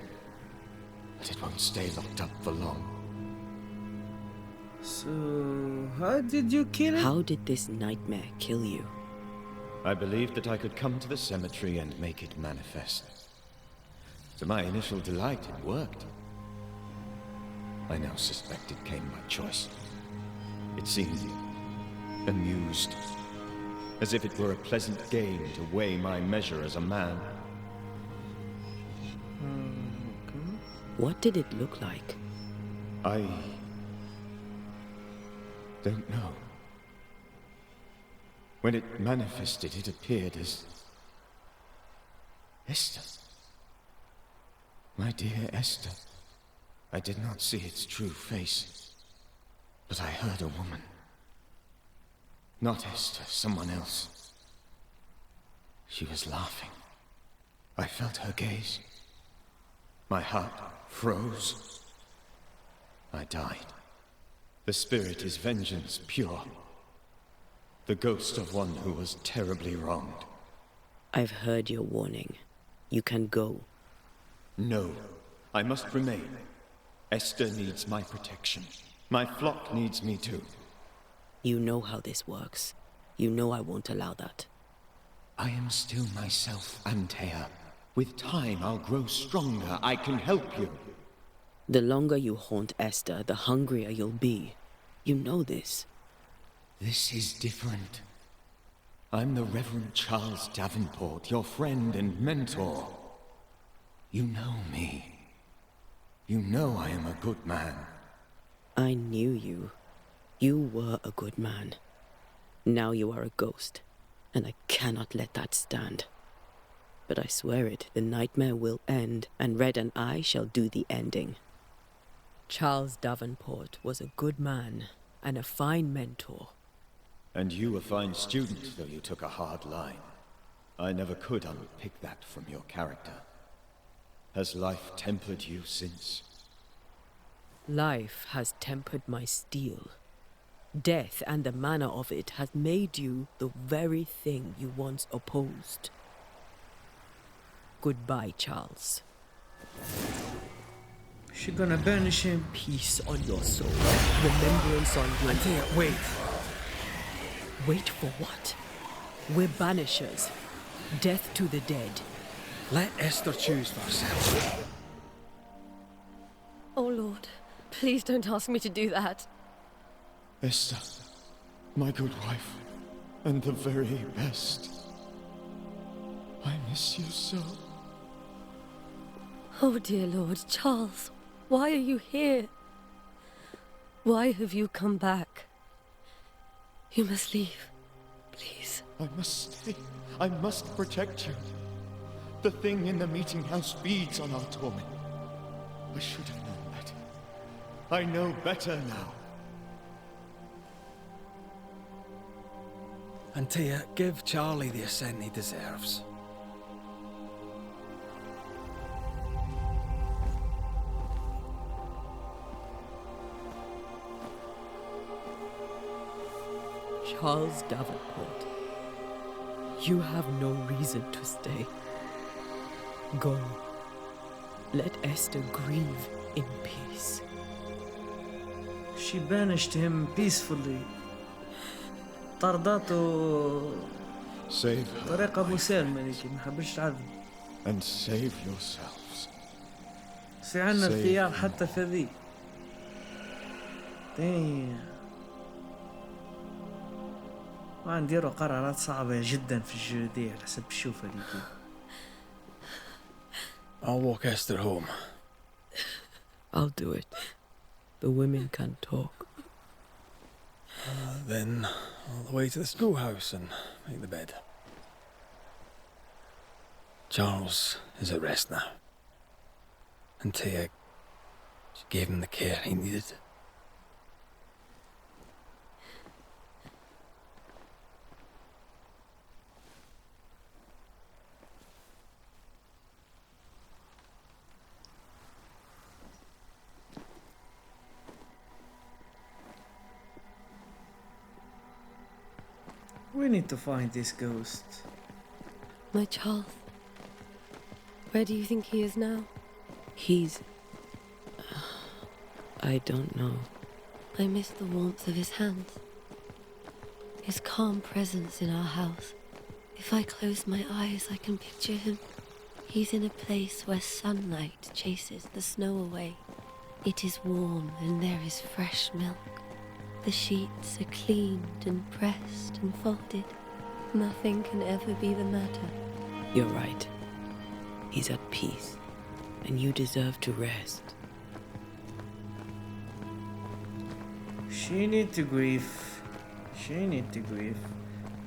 but it won't stay locked up for long. So, how did you kill it? How did this nightmare kill you? I believed that I could come to the cemetery and make it manifest. To my initial delight, it worked. I now suspect it came by choice. It seemed amused, as if it were a pleasant game to weigh my measure as a man. What did it look like? I don't know. When it manifested, it appeared as Esther. My dear Esther. I did not see its true face, but I heard a woman. Not Esther, someone else. She was laughing. I felt her gaze. My heart froze. I died. The spirit is vengeance pure. The ghost of one who was terribly wronged. I've heard your warning. You can go. No, I must remain. Esther needs my protection. My flock needs me too. You know how this works. You know I won't allow that. I am still myself, Antea. With time, I'll grow stronger. I can help you. The longer you haunt Esther, the hungrier you'll be. You know this. This is different. I'm the Reverend Charles Davenport, your friend and mentor. You know me. You know I am a good man. I knew you. You were a good man. Now you are a ghost, and I cannot let that stand. But I swear it, the nightmare will end, and Red and I shall do the ending. Charles Davenport was a good man and a fine mentor. And you a fine student, though you took a hard line. I never could unpick that from your character. Has life tempered you since? Life has tempered my steel. Death and the manner of it has made you the very thing you once opposed. Goodbye, Charles. She gonna banish him. Peace on your soul. Remembrance on your... Antea, wait. Wait for what? We're banishers. Death to the dead. Let Esther choose for herself. Oh, Lord. Please don't ask me to do that. Esther, my good wife, and the very best. I miss you so. Oh, dear Lord, Charles, why are you here? Why have you come back? You must leave, please. I must stay. I must protect you. The thing in the meeting house feeds on our torment. I should have known better. I know better now. Antea, give Charlie the ascent he deserves. Charles Davenport, you have no reason to stay. Go. Let Esther grieve in peace. She banished him peacefully. طرداته Save her, طريقة مسالمة لكي ما حبش تعذب. and save yourselves. في عنا Save الخيار them. حتى في ذي. ونديروا قرارات صعبة جدا في الجو دي على حسب الشوفة ليكي. I'll walk Esther home. I'll do it. The women can talk. Then all the way to the schoolhouse and make the bed. Charles is at rest now. Antea, she gave him the care he needed. We need to find this ghost. My Charles. Where do you think he is now? He's... I don't know. I miss the warmth of his hands. His calm presence in our house. If I close my eyes, I can picture him. He's in a place where sunlight chases the snow away. It is warm and there is fresh milk. The sheets are cleaned and pressed and folded. Nothing can ever be the matter. You're right. He's at peace, and you deserve to rest. She need to grieve. She need to grieve.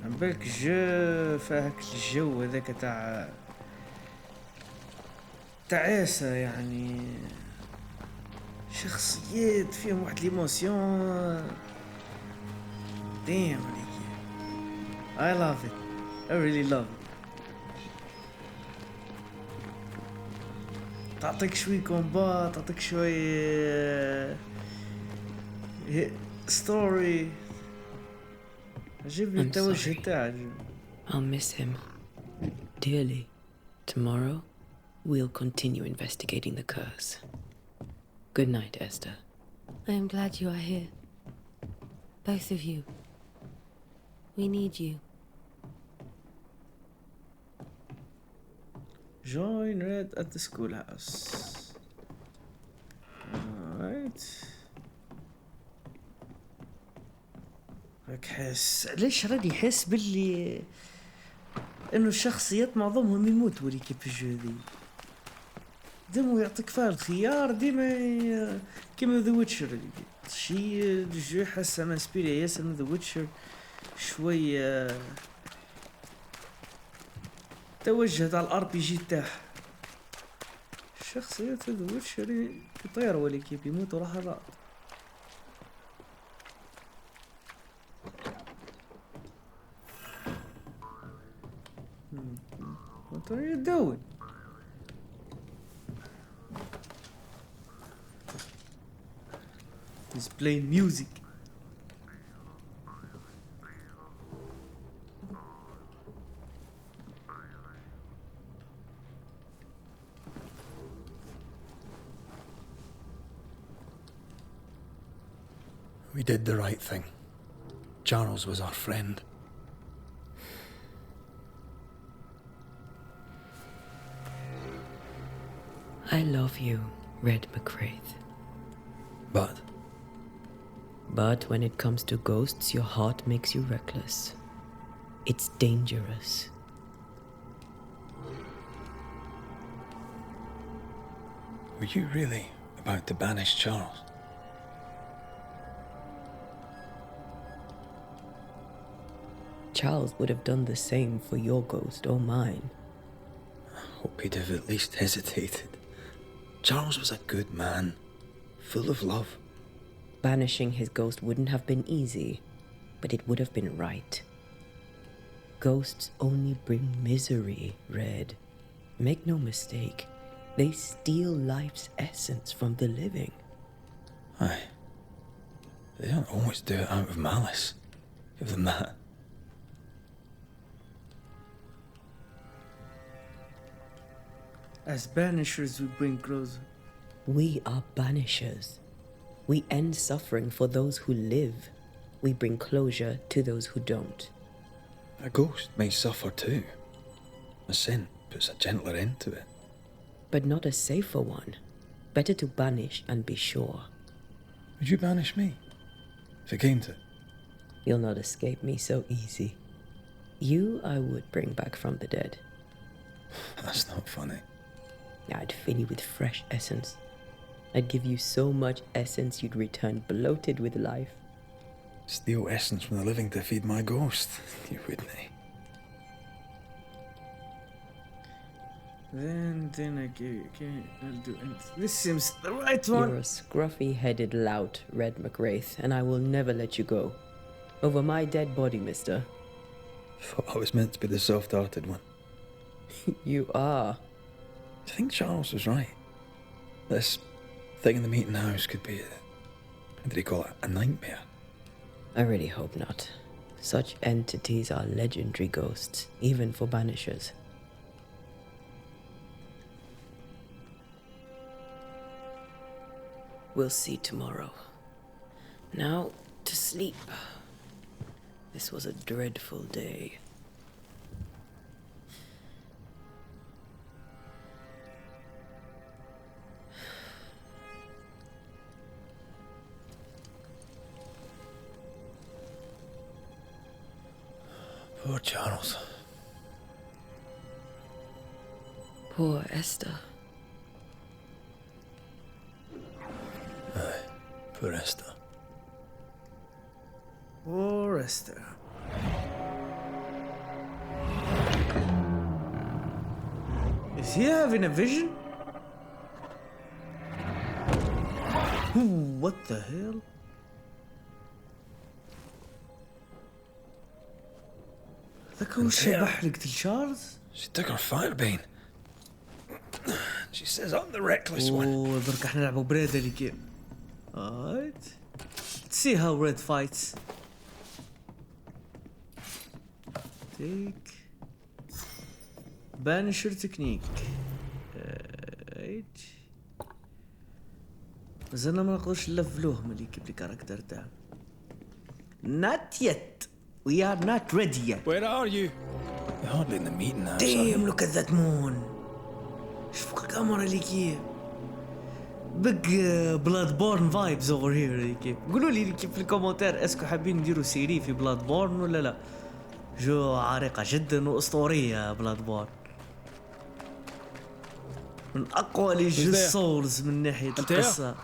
عم بالك جو فاك الجو هذاك تاع تعاسة يعني شخصيات فيهم واحد ليموسيون damn عليك. I love it. I really love it. تعطيك شوي كومبا، تعطيك شوي ستوري. عجبني I'm التوجه sorry. تاعك. I'll miss him dearly. Tomorrow, we'll continue investigating the curse. Good night, Esther. I am glad you are here. Both of you. We need you. Join Red at the schoolhouse. Alright. راك حس ليش راني حس باللي انه الشخصيات معظمهم يموتوا اللي كيف الجو ذي ديما يعطيك فيها الخيار ديما كيما ذا ويتشر شي الجو حاسه مانسبيري ياسر من ذا ويتشر شويه توجهت على الار بي جي تاعها الشخصيات ذا ويتشر كطير ولا كيف يموتوا لحظات طريقة تدون He's playing music. We did the right thing. Charles was our friend. I love you, Red McCraith. But when it comes to ghosts, your heart makes you reckless. It's dangerous. Were you really about to banish Charles? Charles would have done the same for your ghost or mine. I hope he'd have at least hesitated. Charles was a good man, full of love. Banishing his ghost wouldn't have been easy, but it would have been right. Ghosts only bring misery, Red. Make no mistake, they steal life's essence from the living. Aye. They don't always do it out of malice. Give them that. As banishers we bring closer. We are banishers. We end suffering for those who live. We bring closure to those who don't. A ghost may suffer too. A sin puts a gentler end to it. But not a safer one. Better to banish and be sure. Would you banish me? If it came to it? You'll not escape me so easy. You I would bring back from the dead. That's not funny. I'd fill you with fresh essence. I'd give you so much essence you'd return bloated with life. Steal essence from the living to feed my ghost. You wouldn't, eh? Then I can't do anything. This seems the right one. You're a scruffy-headed lout, Red McCraith, and I will never let you go. Over my dead body, mister. Thought I was meant to be the soft-hearted one. You are. Do you think Charles was right? This thing in the meeting house could be how did he call it? A nightmare? I really hope not. Such entities are legendary ghosts, even for banishers. We'll see tomorrow. Now, to sleep. This was a dreadful day. Poor Charles. Poor Esther. Aye, poor Esther. Poor Esther. Is he having a vision? Ooh, what the hell? ذاك هو الشبح اللي قتل تشارلز؟ She took her firebane. She says I'm the reckless one. اوه درك احنا نلعبوا بريد اللي كيف. Alright. Let's see how Red fights. Take Banisher technique. Right. مازلنا ما نقدرش نلفلوه ملي يجيب لي كاركتر تاعو. Not yet. We are not ready yet. Where are you? You're hardly in the meeting now. Damn, look at that moon. شوفوا القمر اللي كيف. big bloodborne vibes over here. كيف قولوا لي كيف في الكومنتات اسكو حابين نديروا سيري في bloodborne ولا لا. جو عريقة جدا واسطورية bloodborne، من اقوى لي جو سولز من ناحية القصة.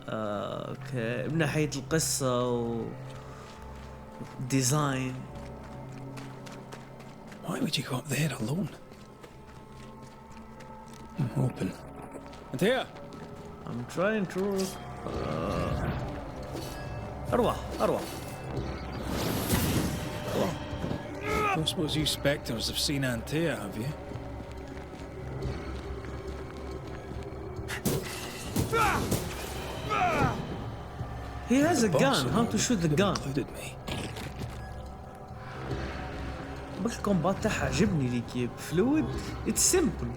اوكي من ناحية القصة و ديزاين. Why would you go up there alone? I'm hoping. And here. I'm trying to أروح. I don't suppose you spectres have seen Antea, have you? He has a gun. How to shoot the gun? Included me. بس الكومبات تاعها عجبني لي كيف فلويد. It's simple.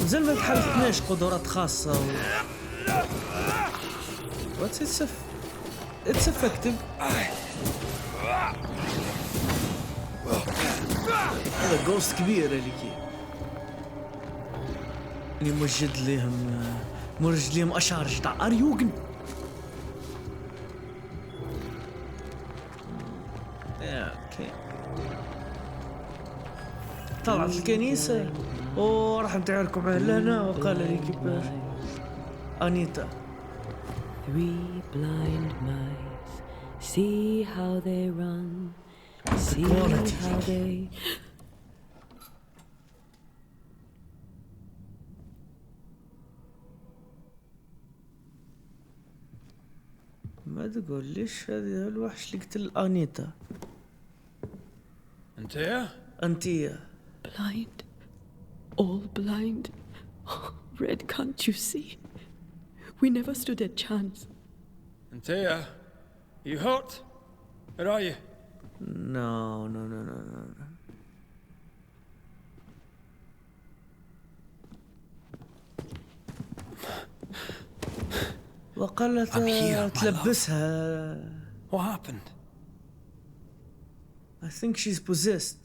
مازال ما تحلفناش قدرات خاصة و... What's it's effective. هذا جوست كبير اللي كيف اللي موجد ليهم أشارج تاع أريوغن. اوكي طلعت الكنيسة وراح نتعاركوا معاه لهنا وقال لي كيفاش أنيتا. Three blind mice, see how they run, see how they... ما تقول ليش هذه الوحش اللي قتل أنيتا. أنتيا blind, all blind. Oh, Red, can't you see? We never stood a chance. Antea, you hurt? Where are you? No. وقالت تلبسها. What happened? I think she's possessed.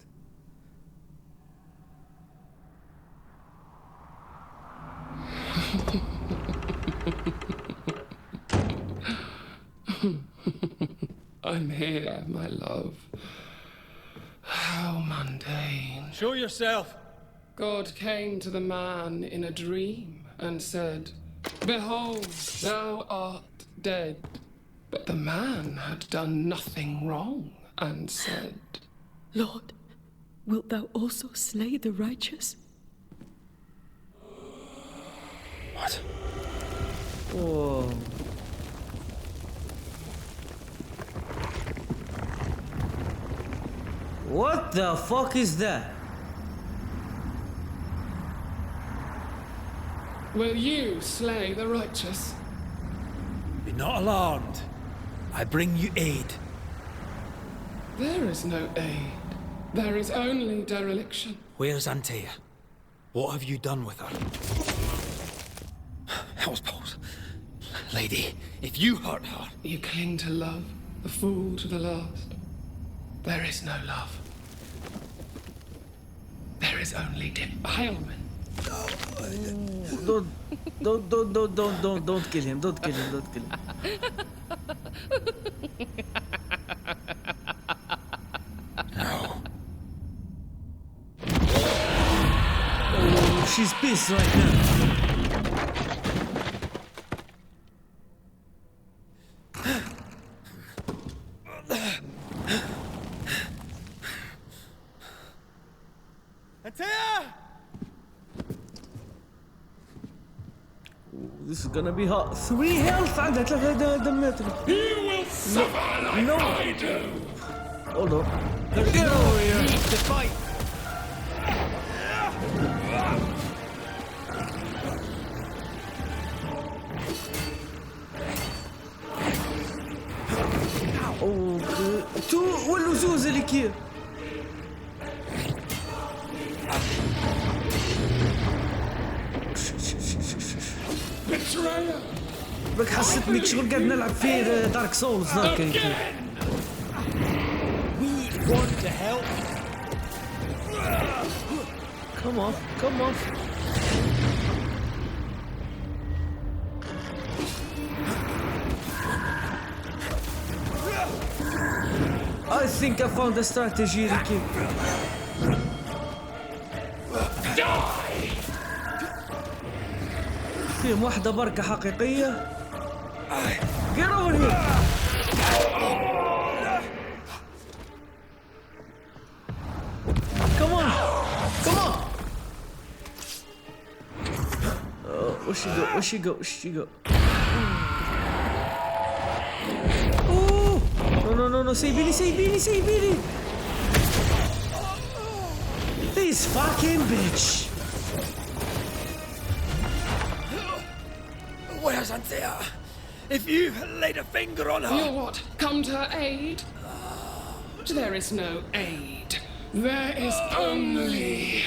I'm here, my love. How mundane. Show yourself. God came to the man in a dream and said, "Behold, thou art dead." But the man had done nothing wrong and said, Lord, wilt thou also slay the righteous? What? Whoa. What the fuck is that? Will you slay the righteous? Be not alarmed. I bring you aid. There is no aid. There is only dereliction. Where's Antea? What have you done with her? Hell's balls. Lady, if you hurt her... You cling to love, a fool to the last. There is no love. There is only defilement. Don't kill him. Don't kill him. No. Oh, she's pissed right now. This is gonna be hot. 3 health عندها 3 دمات. You will suffer like I do. Hold on. Get over here. To fight. تو ولوا زوز اللي كيف. بك حسيتني شغل قاعد نلعب فيه دارك سولز ذاك. We want to help. Come on. think I found a strategy, Ricky. فيهم واحدة بركة حقيقية. Get over here. Come on. Come on. Where she go? Where she go? Where she go? Oh! No. Save Billy. This fucking bitch. Where's Anthea? If you laid a finger on her... You what? Come to her aid? There is no aid. There is only...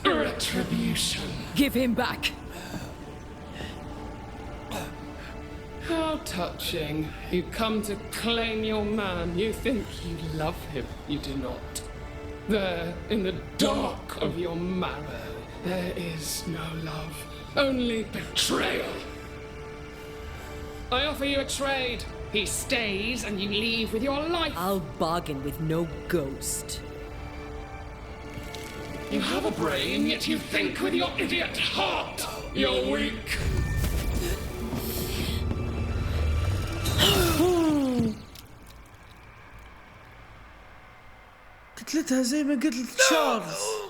retribution. Give him back. How touching. You come to claim your man. You think you love him. You do not. There, in the dark of your marrow, there is no love. Only betrayal. I offer you a trade. He stays and you leave with your life. I'll bargain with no ghost. You have a brain, yet you think with your idiot heart. You're weak. قتلتها زي ما قتلت تشارلز.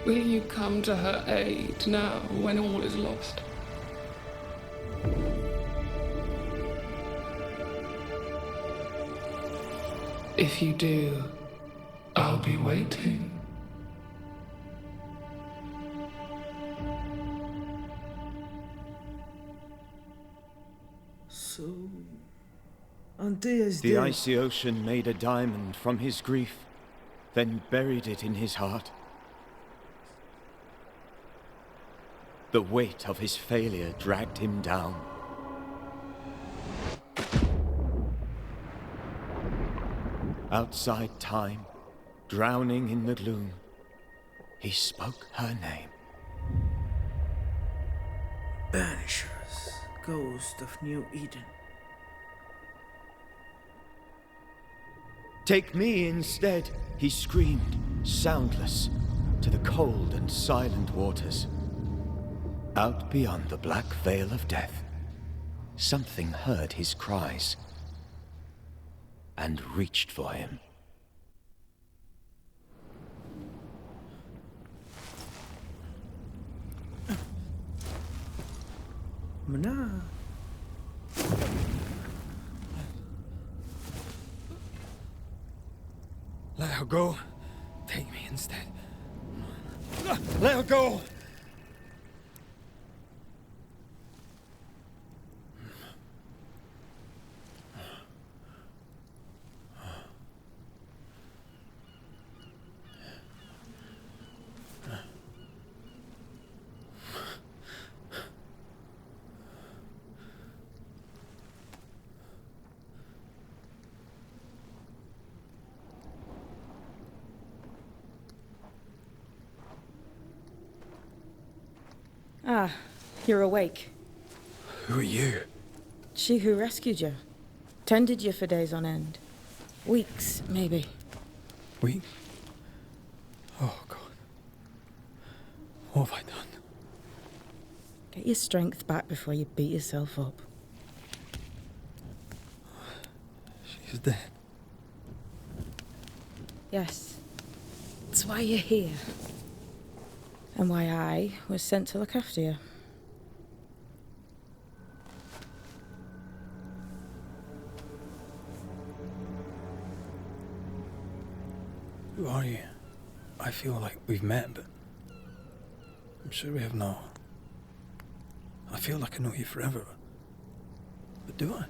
Will you come to her aid now when all is lost? If you do, I'll be waiting. So, Anthea's The dead. icy ocean made a diamond from his grief, then buried it in his heart. The weight of his failure dragged him down. Outside time, drowning in the gloom, he spoke her name. Banishers, ghost of New Eden. Take me instead, he screamed, soundless, to the cold and silent waters. Out beyond the black veil of death, something heard his cries and reached for him. مناع. Let her go. Take me instead. Let her go! Ah, you're awake. Who are you? She who rescued you. Tended you for days on end. Weeks, maybe. Weeks? Oh, God. What have I done? Get your strength back before you beat yourself up. She's dead. Yes. That's why you're here. And why I was sent to look after you. Who are you? I feel like we've met, but I'm sure we have not. I feel like I know you forever. But do I?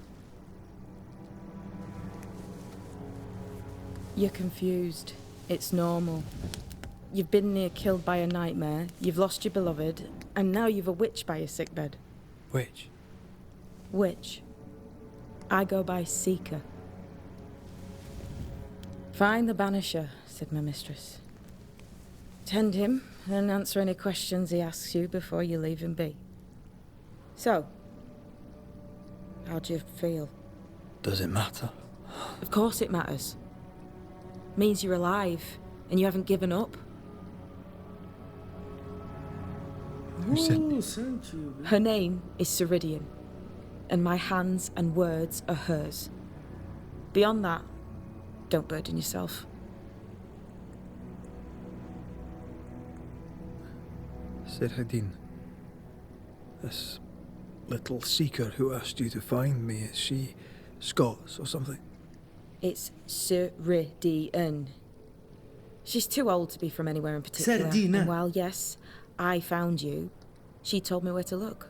You're confused. It's normal. You've been near killed by a nightmare, you've lost your beloved, and now you've a witch by your sickbed. Which? Witch. I go by Seeker. Find the Banisher, said my mistress. Tend him, and answer any questions he asks you before you leave him be. So, how do you feel? Does it matter? Of course it matters. Means you're alive, and you haven't given up. Who sent me? sent you? Her name is Ceridian, and my hands and words are hers. Beyond that, don't burden yourself. Ceridian. This little seeker who asked you to find me, is she Scots or something? It's Ceridian. She's too old to be from anywhere in particular. Sardina. And while, yes, I found you, she told me where to look.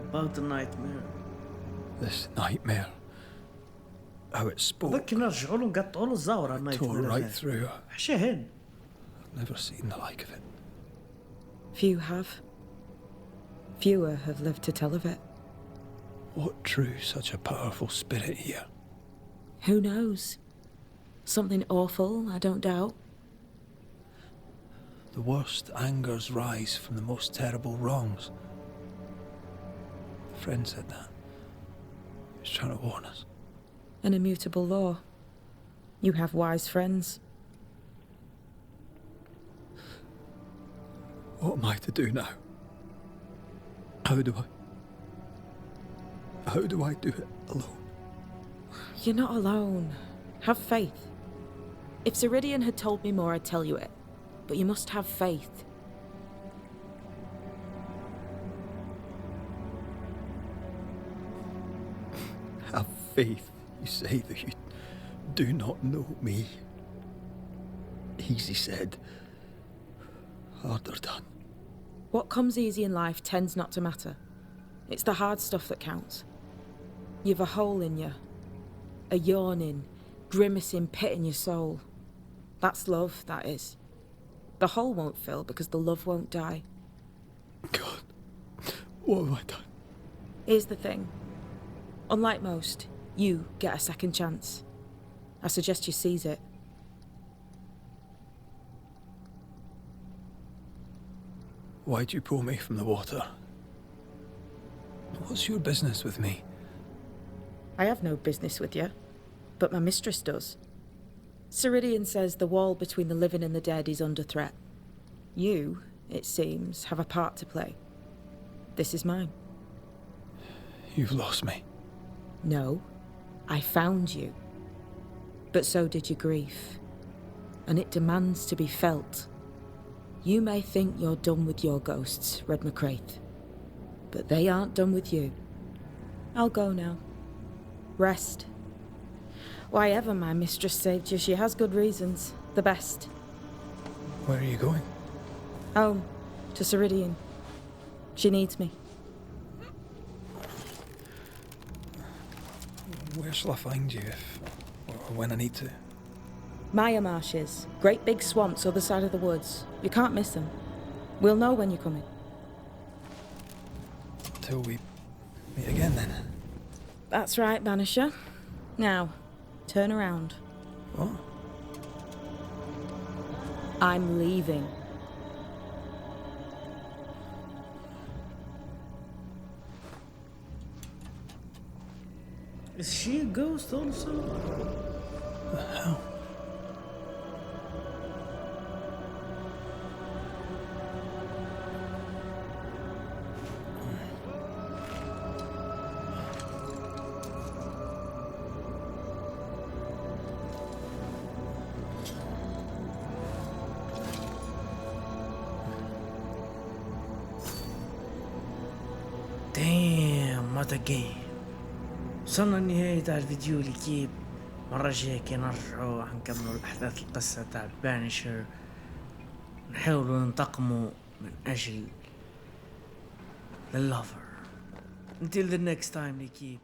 About the nightmare. This nightmare. How it spoke. ذكي نرجعوا له نقطعوا له الزاورة It النايت tore right through her. حشاهن. I've never seen the like of it. Few have. Fewer have lived to tell of it. What drew such a powerful spirit here? Who knows? Something awful, I don't doubt. The worst angers rise from the most terrible wrongs. A friend said that. He was trying to warn us. An immutable law. You have wise friends. What am I to do now? How do I do it alone? You're not alone. Have faith. If Ceridian had told me more, I'd tell you it. But you must have faith. Have faith, you say, that you do not know me. Easy said, harder done. What comes easy in life tends not to matter. It's the hard stuff that counts. You've a hole in you. A yawning, grimacing pit in your soul. That's love, that is. The hole won't fill because the love won't die. God, what have I done? Here's the thing. Unlike most, you get a second chance. I suggest you seize it. Why'd you pull me from the water? What's your business with me? I have no business with you, but my mistress does. Ceridian says the wall between the living and the dead is under threat. You, it seems, have a part to play. This is mine. You've lost me. No, I found you. But so did your grief, and it demands to be felt. You may think you're done with your ghosts, Red McCraith, but they aren't done with you. I'll go now. Rest. Why ever my mistress saved you, she has good reasons. The best. Where are you going? Home, to Ceridian. She needs me. Where shall I find you if, or when I need to? Maya marshes, great big swamps other side of the woods. You can't miss them. We'll know when you're coming. Till we meet again then. That's right, Banisher. Now, turn around. What? I'm leaving. Is she a ghost also? What the hell? Damn, what a game. وصلنا لنهاية تاع الفيديو الكيب. مرة جاية كي نرجعوا حنكملوا الأحداث القصة تاع البانشر، نحاولوا ننتقموا من أجل اللوفر. Until the next time, Nikki.